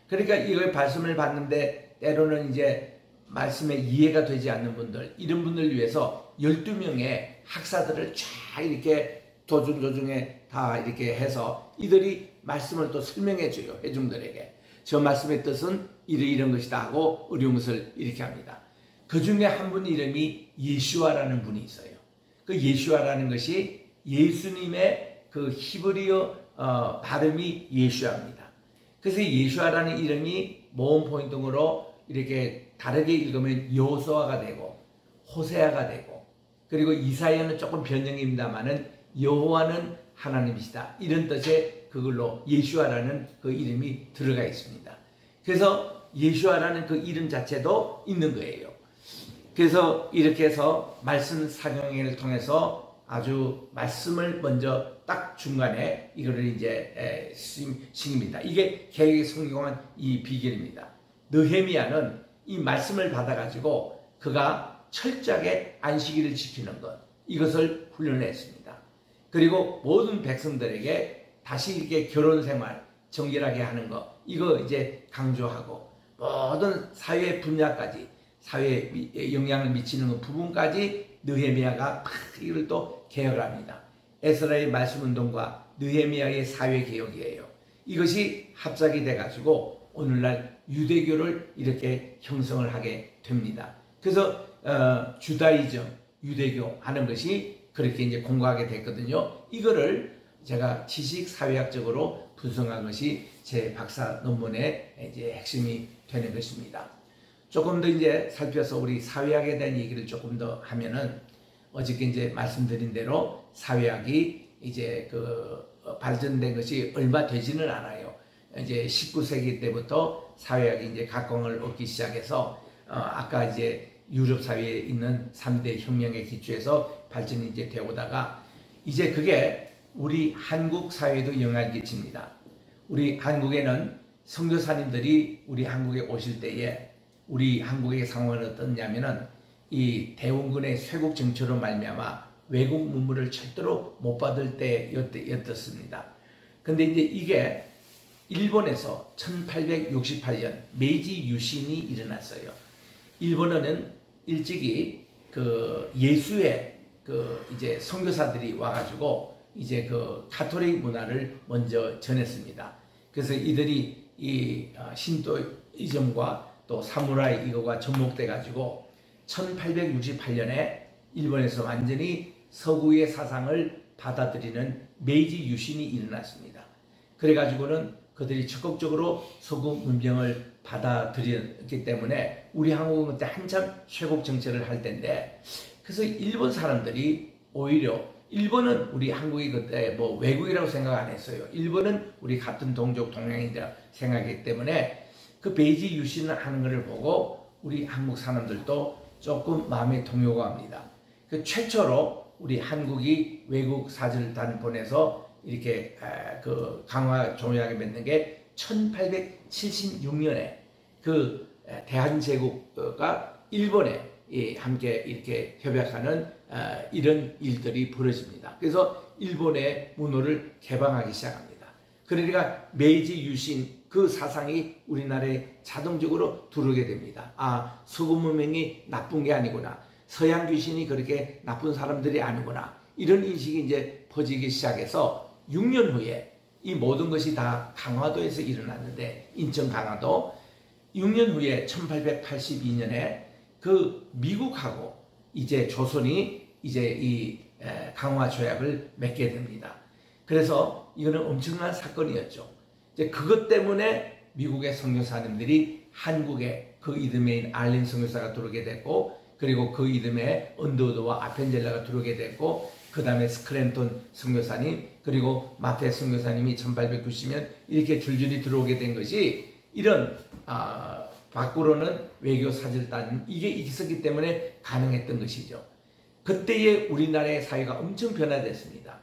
그러니까 이걸 말씀을 받는데 때로는 이제 말씀에 이해가 되지 않는 분들, 이런 분들 위해서 12명의 학사들을 쫙 이렇게 도중에 다 이렇게 해서 이들이 말씀을 또 설명해 줘요. 회중들에게. 저 말씀의 뜻은 이런 것이다 하고 어려운 것을 이렇게 합니다. 그 중에 한 분 이름이 예슈아라는 분이 있어요. 그 예슈아라는 것이 예수님의 그 히브리어 발음이 예슈아입니다. 그래서 예슈아라는 이름이 모음 포인트로 이렇게 다르게 읽으면 여호수아가 되고 호세아가 되고, 그리고 이사야는 조금 변형입니다만은 여호와는 하나님이시다, 이런 뜻의 그걸로 예슈아라는 그 이름이 들어가 있습니다. 그래서 예슈아라는 그 이름 자체도 있는 거예요. 그래서 이렇게 해서 말씀 사경회를 통해서 아주 말씀을 먼저 딱 중간에 이거를 이제 시킵니다. 이게 개혁의 성공한 이 비결입니다. 느헤미야는 이 말씀을 받아가지고 그가 철저하게 안식일을 지키는 것, 이것을 훈련했습니다. 그리고 모든 백성들에게 다시 이렇게 결혼 생활 정결하게 하는 것, 이거 이제 강조하고 모든 사회 분야까지, 사회에 영향을 미치는 부분까지 느헤미야가 이걸 또 개혁합니다. 에스라의 말씀운동과 느헤미야의 사회개혁이에요. 이것이 합작이 돼가지고 오늘날 유대교를 이렇게 형성을 하게 됩니다. 그래서 주다이즘, 유대교 하는 것이 그렇게 이제 공부하게 됐거든요. 이거를 제가 지식사회학적으로 분석한 것이 제 박사 논문의 이제 핵심이 되는 것입니다. 조금 더 이제 살펴서 우리 사회학에 대한 얘기를 조금 더 하면은, 어저께 이제 말씀드린 대로 사회학이 이제 발전된 것이 얼마 되지는 않아요. 이제 19세기 때부터 사회학이 이제 각광을 얻기 시작해서 아까 이제 유럽 사회에 있는 3대 혁명의 기초에서 발전이 이제 되어 오다가 이제 그게 우리 한국 사회에도 영향을 끼칩니다. 우리 한국에는 선교사님들이 우리 한국에 오실 때에 우리 한국의 상황은 어떻냐면은 이 대원군의 쇄국 정처로 말미암아 외국 문물을 절대로 못 받을 때였습니다. 근데 이제 이게 일본에서 1868년 메이지 유신이 일어났어요. 일본어는 일찍이 예수의 이제 선교사들이 와가지고 이제 가톨릭 문화를 먼저 전했습니다. 그래서 이들이 이 신도이즘과 또 사무라이 이거가 접목돼 가지고 1868년에 일본에서 완전히 서구의 사상을 받아들이는 메이지 유신이 일어났습니다. 그래가지고는 그들이 적극적으로 서구 문명을 받아들였기 때문에 우리 한국은 그때 한참 쇄국 정책을 할 때인데, 그래서 일본 사람들이 오히려 일본은 우리 한국이 그때 뭐 외국이라고 생각 안 했어요. 일본은 우리 같은 동족 동양인이라 생각했기 때문에 그 베이지 유신을 하는 것을 보고 우리 한국 사람들도 조금 마음에 동요가 합니다. 그 최초로 우리 한국이 외국 사절단을 보내서 이렇게 강화 조약을 맺는 게 1876년에 대한제국과 일본에 함께 이렇게 협약하는 이런 일들이 벌어집니다. 그래서 일본의 문호를 개방하기 시작합니다. 그러니까 메이지 유신 그 사상이 우리나라에 자동적으로 들어오게 됩니다. 아, 서구 문명이 나쁜 게 아니구나. 서양 귀신이 그렇게 나쁜 사람들이 아니구나. 이런 인식이 이제 퍼지기 시작해서 6년 후에 이 모든 것이 다 강화도에서 일어났는데, 인천 강화도 6년 후에 1882년에 미국하고 이제 조선이 이제 이 강화 조약을 맺게 됩니다. 그래서 이거는 엄청난 사건이었죠. 이제 그것 때문에 미국의 선교사님들이 한국에 그 이듬해인 알린 선교사가 들어오게 됐고, 그리고 그 이듬해 언더우드와 아펜젤라가 들어오게 됐고, 그 다음에 스크랜턴 선교사님, 그리고 마테 선교사님이 1890년 이렇게 줄줄이 들어오게 된 것이, 이런 밖으로는 외교 사절단 이게 있었기 때문에 가능했던 것이죠. 그때의 우리나라의 사회가 엄청 변화됐습니다.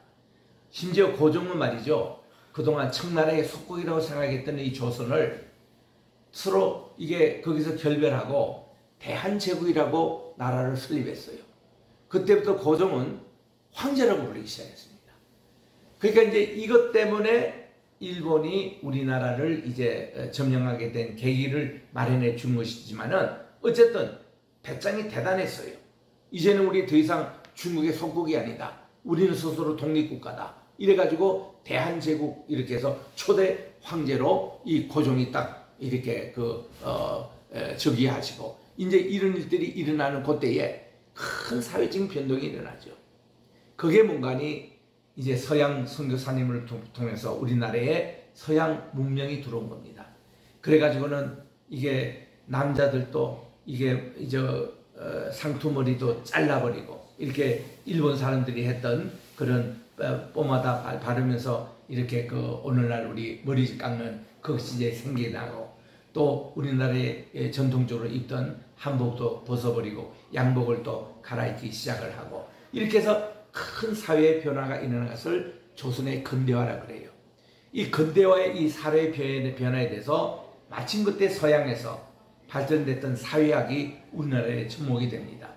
심지어 고종은 말이죠, 그동안 청나라의 속국이라고 생각했던 이 조선을 서로 이게 거기서 결별하고 대한제국이라고 나라를 설립했어요. 그때부터 고종은 황제라고 부르기 시작했습니다. 그러니까 이제 이것 때문에 일본이 우리나라를 이제 점령하게 된 계기를 마련해 준 것이지만은, 어쨌든 배짱이 대단했어요. 이제는 우리 더 이상 중국의 속국이 아니다. 우리는 스스로 독립국가다. 이래가지고 대한제국 이렇게 해서 초대 황제로 이 고종이 딱 이렇게 즉위하시고, 이제 이런 일들이 일어나는 그때에 큰 사회적인 변동이 일어나죠. 그게 뭔가니 이제 서양 선교사님을 통해서 우리나라에 서양 문명이 들어온 겁니다. 그래가지고는 이게 남자들도 이게 상투머리도 잘라버리고, 이렇게 일본 사람들이 했던 그런 뽀마다 바르면서 이렇게 오늘날 우리 머리 깎는 그것이 이제 생겨나고, 또 우리나라에 전통적으로 입던 한복도 벗어버리고 양복을 또 갈아입기 시작을 하고, 이렇게 해서 큰 사회의 변화가 일어난 것을 조선의 근대화라 그래요. 이 근대화의 이 사회의 변화에 대해서 마침 그때 서양에서 발전됐던 사회학이 우리나라에 접목이 됩니다.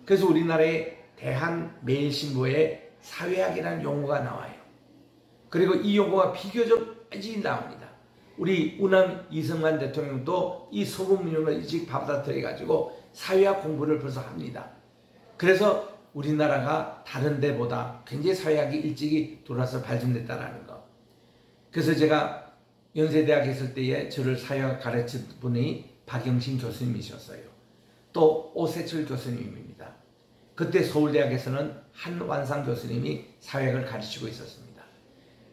그래서 우리나라의 대한매일신보에 사회학이라는 용어가 나와요. 그리고 이 용어가 비교적 일찍 나옵니다. 우리 우남 이승만 대통령도 이 소금문용을 일찍 받아들여가지고 사회학 공부를 벌써 합니다. 그래서 우리나라가 다른 데보다 굉장히 사회학이 일찍이 돌아서 발전됐다는 거. 그래서 제가 연세대학에 있을 때에 저를 사회학 가르친 분이 박영신 교수님이셨어요. 또 오세철 교수님입니다. 그때 서울대학에서는 한완상 교수님이 사회학을 가르치고 있었습니다.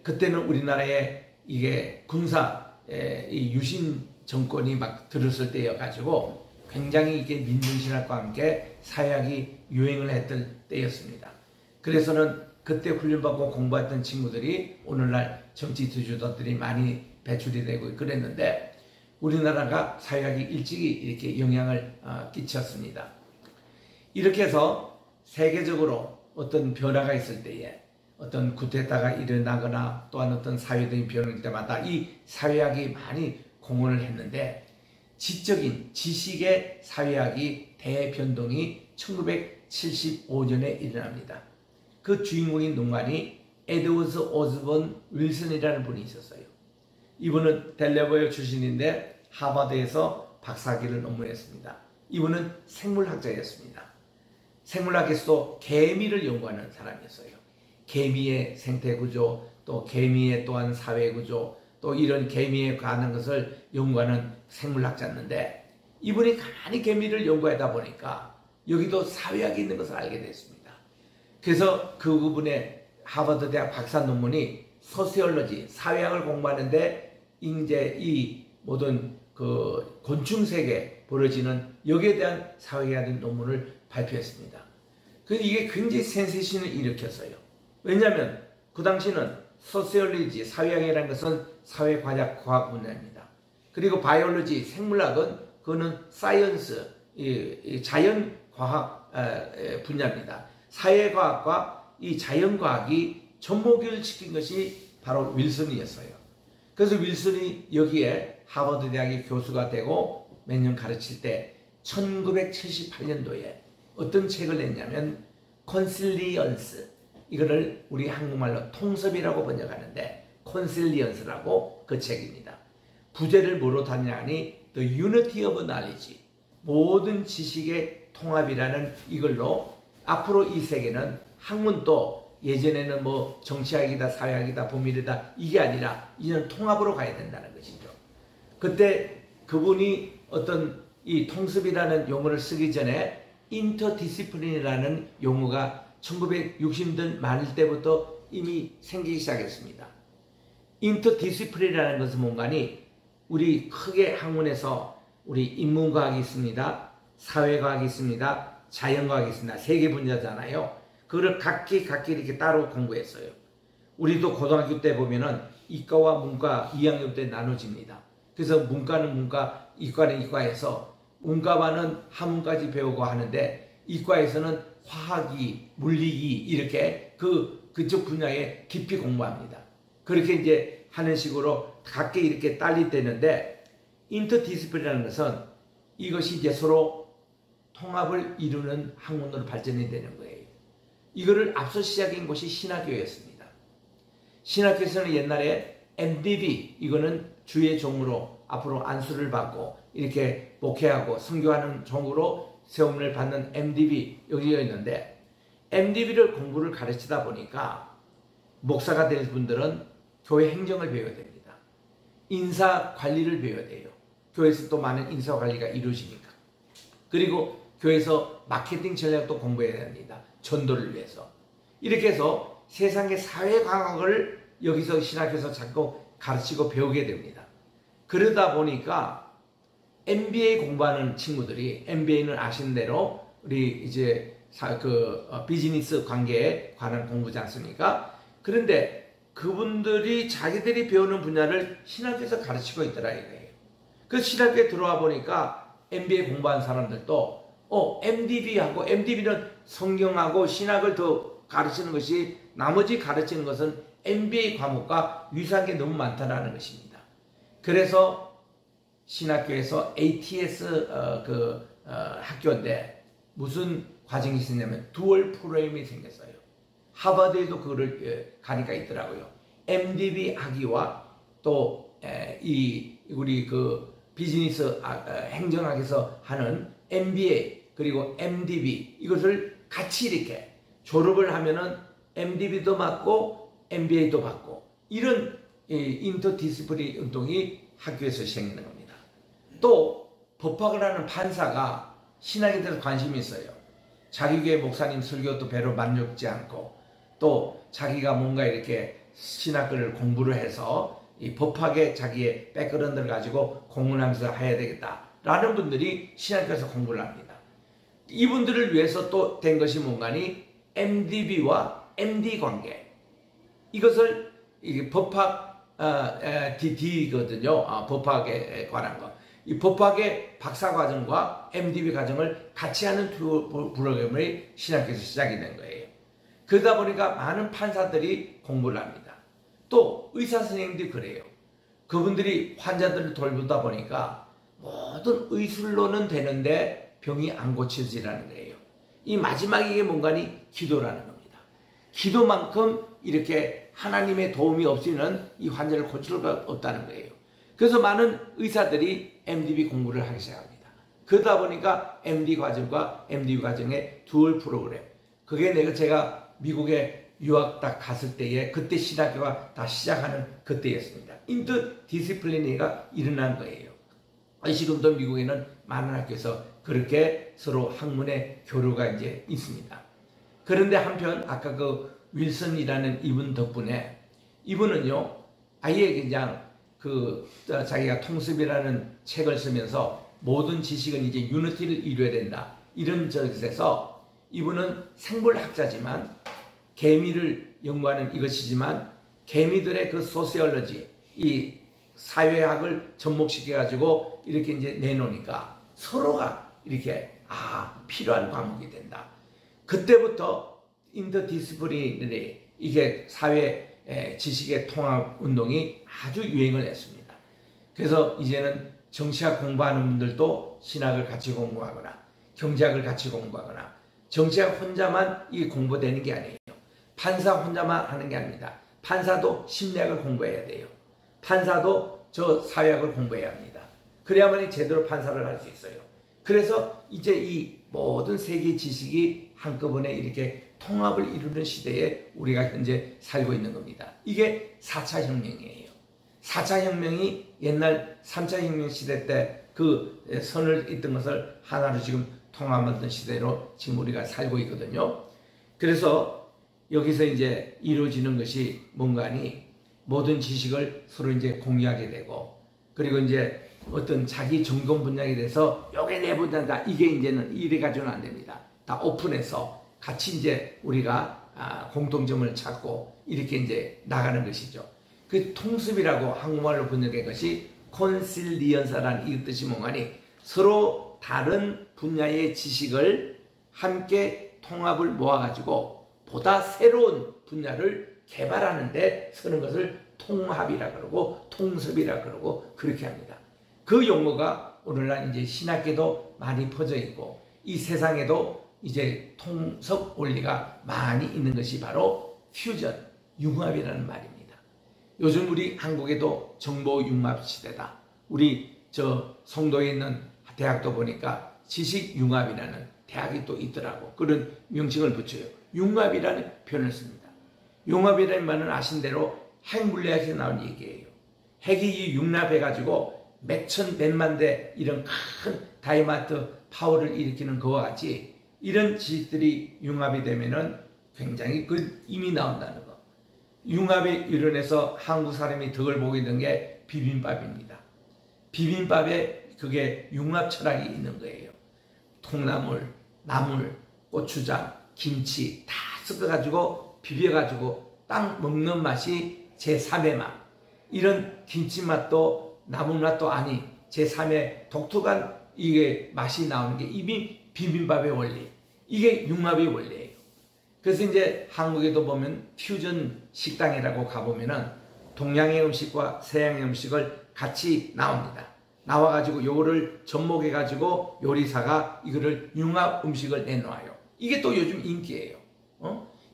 그때는 우리나라에 이게 군사 이 유신 정권이 막 들었을 때여가지고 굉장히 이게 민중신학과 함께 사회학이 유행을 했던 때였습니다. 그래서는 그때 훈련받고 공부했던 친구들이 오늘날 정치 지도자들이 많이 배출이 되고 그랬는데 우리나라가 사회학이 일찍이 이렇게 영향을 끼쳤습니다. 이렇게 해서 세계적으로 어떤 변화가 있을 때에 어떤 쿠데타가 일어나거나 또한 어떤 사회적인 변화일 때마다 이 사회학이 많이 공헌을 했는데 지적인 지식의 사회학이 대변동이 1975년에 일어납니다. 그 주인공인 농간이 에드워드 오즈본 윌슨이라는 분이 있었어요. 이분은 델레웨어 출신인데 하버드에서 박사학위를 업무했습니다. 이분은 생물학자였습니다. 생물학에서도 개미를 연구하는 사람이었어요. 개미의 생태구조, 또 개미의 또한 사회구조, 또 이런 개미에 관한 것을 연구하는 생물학자였는데 이분이 가만히 개미를 연구하다 보니까 여기도 사회학이 있는 것을 알게 됐습니다. 그래서 그분의 하버드 대학 박사 논문이 소시올로지, 사회학을 공부하는데 이제 이 모든 그 곤충 세계에 벌어지는 여기에 대한 사회학의 논문을 발표했습니다. 그래서 이게 굉장히 센세이션을 일으켰어요. 왜냐하면 그 당시는 소시올로지, 사회학이라는 것은 사회과학 과학 분야입니다. 그리고 바이올로지, 생물학은 그거는 사이언스, 자연과학 분야입니다. 사회과학과 이 자연과학이 접목을 시킨 것이 바로 윌슨이었어요. 그래서 윌슨이 여기에 하버드 대학의 교수가 되고 몇 년 가르칠 때 1978년도에 어떤 책을 냈냐면 컨실리언스, 이거를 우리 한국말로 통섭이라고 번역하는데 컨실리언스라고 그 책입니다. 부제를 뭐로 다냐니 The Unity of Knowledge, 모든 지식의 통합이라는 이걸로 앞으로 이 세계는 학문도 예전에는 뭐 정치학이다, 사회학이다, 법률이다 이게 아니라 이제는 통합으로 가야 된다는 것이죠. 그때 그분이 어떤 이 통습이라는 용어를 쓰기 전에 인터디시플린이라는 용어가 1960년 말일 때부터 이미 생기기 시작했습니다. 인터디시플린이라는 것은 뭔가니 우리 크게 학문에서 우리 인문과학이 있습니다. 사회과학이 있습니다. 자연과학이 있습니다. 세 개 분야잖아요. 그거를 각기 이렇게 따로 공부했어요. 우리도 고등학교 때 보면은 이과와 문과 2학년 때 나눠집니다. 그래서 문과는 문과, 이과는 이과에서 문과반은 한문까지 배우고 하는데 이과에서는 화학이, 물리기 이렇게 그쪽 분야에 깊이 공부합니다. 그렇게 이제 하는 식으로 각기 이렇게 딸리되는데 인터디시플린이라는 것은 이것이 이제 서로 통합을 이루는 학문으로 발전이 되는 거예요. 이거를 앞서 시작인 곳이 신학교였습니다. 신학교에서는 옛날에 MDB, 이거는 주의 종으로 앞으로 안수를 받고 이렇게 목회하고 선교하는 종으로 세움을 받는 MDB 여기가 있는데 MDB를 공부를 가르치다 보니까 목사가 될 분들은 교회 행정을 배워야 됩니다. 인사 관리를 배워야 돼요. 교회에서 또 많은 인사 관리가 이루어지니까. 그리고 교회에서 마케팅 전략도 공부해야 됩니다. 전도를 위해서. 이렇게 해서 세상의 사회과학을 여기서 신학교에서 자꾸 가르치고 배우게 됩니다. 그러다 보니까 MBA 공부하는 친구들이, MBA는 아시는 대로 우리 이제 비즈니스 관계에 관한 공부지 않습니까? 그런데 그분들이 자기들이 배우는 분야를 신학교에서 가르치고 있더라 이거예요. 그래서 신학교에 들어와 보니까 MBA 공부한 사람들도 MDB하고, MDB는 성경하고 신학을 더 가르치는 것이, 나머지 가르치는 것은 MBA 과목과 유사한 게 너무 많다는 것입니다. 그래서 신학교에서 ATS 학교인데 무슨 과정이 있었냐면 두얼 프로그램이 생겼어요. 하버드에도 그거를 가니까 있더라고요. MDB 학위와 또 우리 그 비즈니스 행정학에서 하는 MBA 그리고 MDB 이것을 같이 이렇게 졸업을 하면은 MDB도 받고 MBA도 받고 이런 인터디스플리너리 운동이 학교에서 시행되는 겁니다. 또 법학을 하는 판사가 신학에 대해서 관심이 있어요. 자기 교회 목사님 설교도 배로 만족지 않고 또 자기가 뭔가 이렇게 신학을 공부를 해서 이 법학에 자기의 백그라운드를 가지고 공부하면서 해야 되겠다라는 분들이 신학교에서 공부를 합니다. 이분들을 위해서 또 된 것이 뭔가니 MDB와 MD 관계 이것을 법학 DD거든요. 법학에 관한 거. 이 법학의 박사 과정과 MDB 과정을 같이 하는 프로그램이 신학교에서 시작이 된 거예요. 그러다 보니까 많은 판사들이 공부를 합니다. 또 의사 선생님들이 그래요. 그분들이 환자들을 돌보다 보니까 모든 의술로는 되는데 병이 안 고쳐지라는 거예요. 이 마지막 이게 뭔가니 기도라는 겁니다. 기도만큼 이렇게 하나님의 도움이 없이는 이 환자를 고칠 수가 없다는 거예요. 그래서 많은 의사들이 MDB 공부를 하기 시작합니다. 그러다 보니까 MD 과정과 MDB 과정의 두얼 프로그램. 그게 제가 미국에 유학 딱 갔을 때에 그때 신학교가 다 시작하는 그때였습니다. 인터디스플리너리가 일어난 거예요. 지금도 미국에는 많은 학교에서 그렇게 서로 학문의 교류가 이제 있습니다. 그런데 한편 아까 그 윌슨이라는 이분 덕분에 이분은요 아예 그냥 자기가 통습이라는 책을 쓰면서 모든 지식은 이제 유니티를 이루어야 된다 이런 적에서 이분은 생물학자지만 개미를 연구하는 이것이지만 개미들의 그 소시올러지 이 사회학을 접목시켜 가지고 이렇게 이제 내놓으니까 서로가 이렇게 필요한 과목이 된다. 그때부터 인터디스플리너리 이게 사회 지식의 통합 운동이 아주 유행을 했습니다. 그래서 이제는 정치학 공부하는 분들도 신학을 같이 공부하거나 경제학을 같이 공부하거나 정치학 혼자만 이게 공부되는 게 아니에요. 판사 혼자만 하는 게 아닙니다. 판사도 심리학을 공부해야 돼요. 판사도 저 사회학을 공부해야 합니다. 그래야만이 제대로 판사를 할 수 있어요. 그래서 이제 이 모든 세계 지식이 한꺼번에 이렇게 통합을 이루는 시대에 우리가 현재 살고 있는 겁니다. 이게 4차 혁명이에요. 4차 혁명이 옛날 3차 혁명 시대 때 그 선을 잇던 것을 하나로 지금 통합하던 시대로 지금 우리가 살고 있거든요. 그래서 여기서 이제 이루어지는 것이 뭔가니 모든 지식을 서로 이제 공유하게 되고 그리고 이제 어떤 자기 전공 분야에 대해서 요게 내 분야다 이게 이제는 이래 가지고는 안 됩니다. 다 오픈해서 같이 이제 우리가 공통점을 찾고 이렇게 이제 나가는 것이죠. 그 통습이라고 한국말로 번역한 것이 콘실리언사라는 이 뜻이 뭔가니 서로 다른 분야의 지식을 함께 통합을 모아가지고 보다 새로운 분야를 개발하는 데 쓰는 것을 통합이라 그러고 통습이라 그러고 그렇게 합니다. 그 용어가 오늘날 이제 신학계도 많이 퍼져 있고 이 세상에도 이제 통섭 원리가 많이 있는 것이 바로 퓨전, 융합이라는 말입니다. 요즘 우리 한국에도 정보 융합 시대다. 우리 저 송도에 있는 대학도 보니까 지식융합이라는 대학이 또 있더라고. 그런 명칭을 붙여요. 융합이라는 표현을 씁니다. 융합이라는 말은 아신 대로 핵물리학에서 나온 얘기예요. 핵이 융합해가지고 몇천 몇만 대 이런 큰 다이마트 파워를 일으키는 것과 같이 이런 지식들이 융합이 되면은 굉장히 그 힘이 나온다는 거. 융합에 이뤄내서 한국 사람이 덕을 보게 된 게 비빔밥입니다. 비빔밥에 그게 융합 철학이 있는 거예요. 통나물, 나물, 고추장, 김치 다 섞어가지고 비벼가지고 딱 먹는 맛이 제3의 맛. 이런 김치 맛도 나물 맛도 아닌 제3의 독특한 이게 맛이 나오는 게 이미 비빔밥의 원리. 이게 융합의 원리예요. 그래서 이제 한국에도 보면 퓨전 식당이라고 가보면은 동양의 음식과 서양의 음식을 같이 나옵니다. 나와가지고 요거를 접목해가지고 요리사가 이거를 융합 음식을 내놓아요. 이게 또 요즘 인기예요.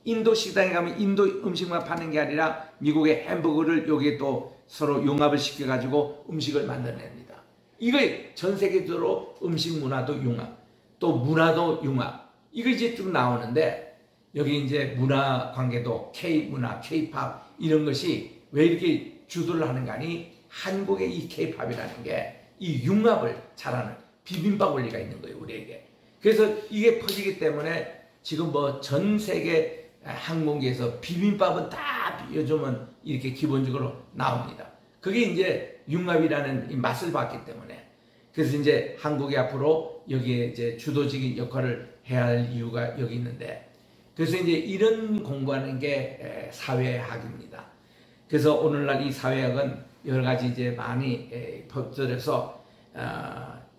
인도 식당에 가면 인도 음식만 파는 게 아니라 미국의 햄버거를 여기에 또 서로 융합을 시켜가지고 음식을 만들어냅니다. 이거 전 세계적으로 음식 문화도 융합, 또 문화도 융합. 이거 이제 쭉 나오는데 여기 이제 문화 관계도 K-문화, K-팝 이런 것이 왜 이렇게 주도를 하는가 하니 한국의 이 K-팝이라는 게 이 융합을 잘하는 비빔밥 원리가 있는 거예요, 우리에게. 그래서 이게 퍼지기 때문에 지금 뭐 전 세계 항공기에서 비빔밥은 다 요즘은 이렇게 기본적으로 나옵니다. 그게 이제 융합이라는 이 맛을 봤기 때문에. 그래서 이제 한국이 앞으로 여기에 이제 주도적인 역할을 해야 할 이유가 여기 있는데, 그래서 이제 이런 공부하는 게 사회학입니다. 그래서 오늘날 이 사회학은 여러 가지 이제 많이 퍼져서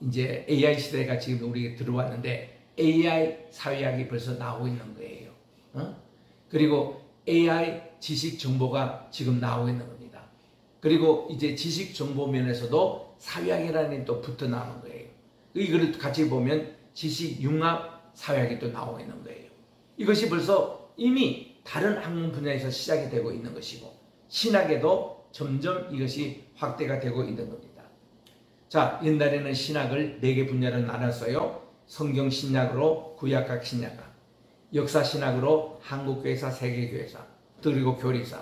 이제 AI 시대가 지금 우리에게 들어왔는데 AI 사회학이 벌써 나오고 있는 거예요. 그리고 AI 지식 정보가 지금 나오고 있는 겁니다. 그리고 이제 지식 정보 면에서도 사회학이라는 게 또 붙어 나오는 거예요. 이거를 같이 보면 지식 융합 사회학이 또 나오고 있는 거예요. 이것이 벌써 이미 다른 학문 분야에서 시작이 되고 있는 것이고 신학에도 점점 이것이 확대가 되고 있는 겁니다. 자, 옛날에는 신학을 4개 분야로 나눴어요. 성경 신학으로 구약학 신약학, 역사 신학으로 한국교회사, 세계교회사, 그리고 교리사,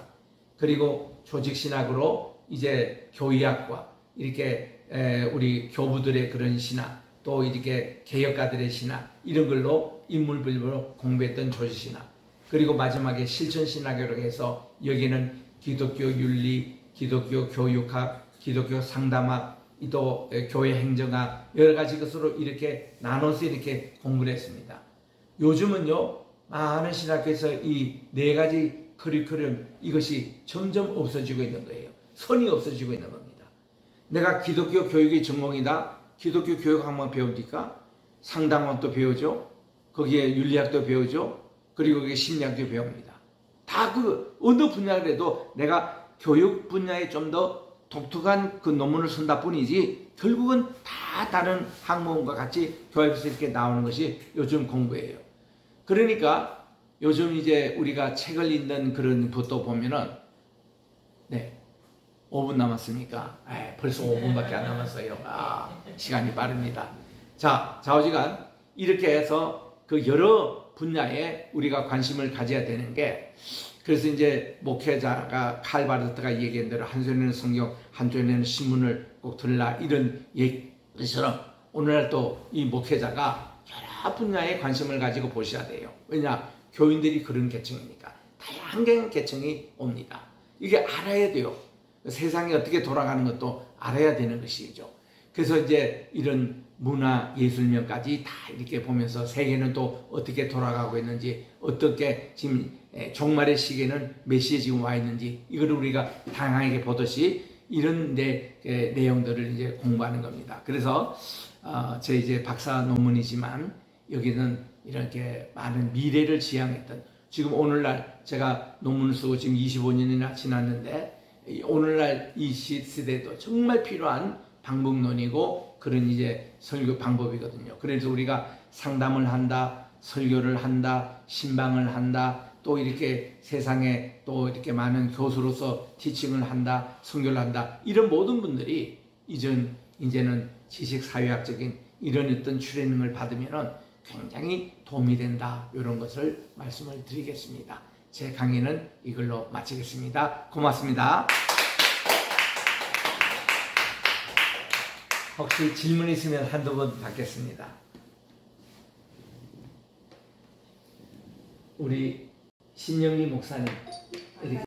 그리고 조직 신학으로 이제 교의학과, 이렇게 우리 교부들의 그런 신학, 또 이렇게 개혁가들의 신학, 이런 걸로 인물별로 공부했던 조직 신학, 그리고 마지막에 실천 신학이라고 해서 여기는 기독교 윤리, 기독교 교육학, 기독교 상담학, 또 교회 행정학, 여러 가지 것으로 이렇게 나눠서 이렇게 공부를 했습니다. 요즘은요, 많은 신학교에서 이 4가지 커리큘럼, 이것이 점점 없어지고 있는 거예요. 선이 없어지고 있는 겁니다. 내가 기독교 교육이 전공이다. 기독교 교육학만 배웁니까? 상담학도 배우죠. 거기에 윤리학도 배우죠. 그리고 거기에 심리학도 배웁니다. 다 그 어느 분야라도 내가 교육 분야에 좀 더 독특한 그 논문을 쓴다 뿐이지 결국은 다 다른 학문과 같이 교합해서 이렇게 나오는 것이 요즘 공부예요. 그러니까 요즘 이제 우리가 책을 읽는 그런 것도 보면은 5분 남았습니까? 벌써 5분밖에 안 남았어요. 시간이 빠릅니다. 자, 좌우지간 이렇게 해서 그 여러 분야에 우리가 관심을 가져야 되는 게, 그래서 이제 목회자가 칼바르트가 얘기한 대로 한 손에는 성경, 한 손에는 신문을 꼭 들라, 이런 얘기처럼 오늘날 또 이 목회자가 여러 분야에 관심을 가지고 보셔야 돼요. 왜냐? 교인들이 그런 계층이니까. 다양한 계층이 옵니다. 이게 알아야 돼요. 세상이 어떻게 돌아가는 것도 알아야 되는 것이죠. 그래서 이제 이런 문화 예술면까지 다 이렇게 보면서 세계는 또 어떻게 돌아가고 있는지, 어떻게 지금 종말의 시기에는 몇 시에 지금 와 있는지, 이걸 우리가 다양하게 보듯이 이런 내용들을 이제 공부하는 겁니다. 그래서 제 이제 박사 논문이지만 여기는 이렇게 많은 미래를 지향했던, 지금 오늘날 제가 논문을 쓰고 지금 25년이나 지났는데 오늘날 이 시대에도 정말 필요한 방법론이고 그런 이제 설교 방법이거든요. 그래서 우리가 상담을 한다, 설교를 한다, 신방을 한다, 또 이렇게 세상에 또 이렇게 많은 교수로서 티칭을 한다, 선교를 한다, 이런 모든 분들이 이제는 지식사회학적인 이런 어떤 트레이닝을 받으면은 굉장히 도움이 된다, 이런 것을 말씀을 드리겠습니다. 제 강의는 이걸로 마치겠습니다. 고맙습니다. 혹시 질문 있으면 한두 번 받겠습니다. 우리 신영기 목사님, 이렇게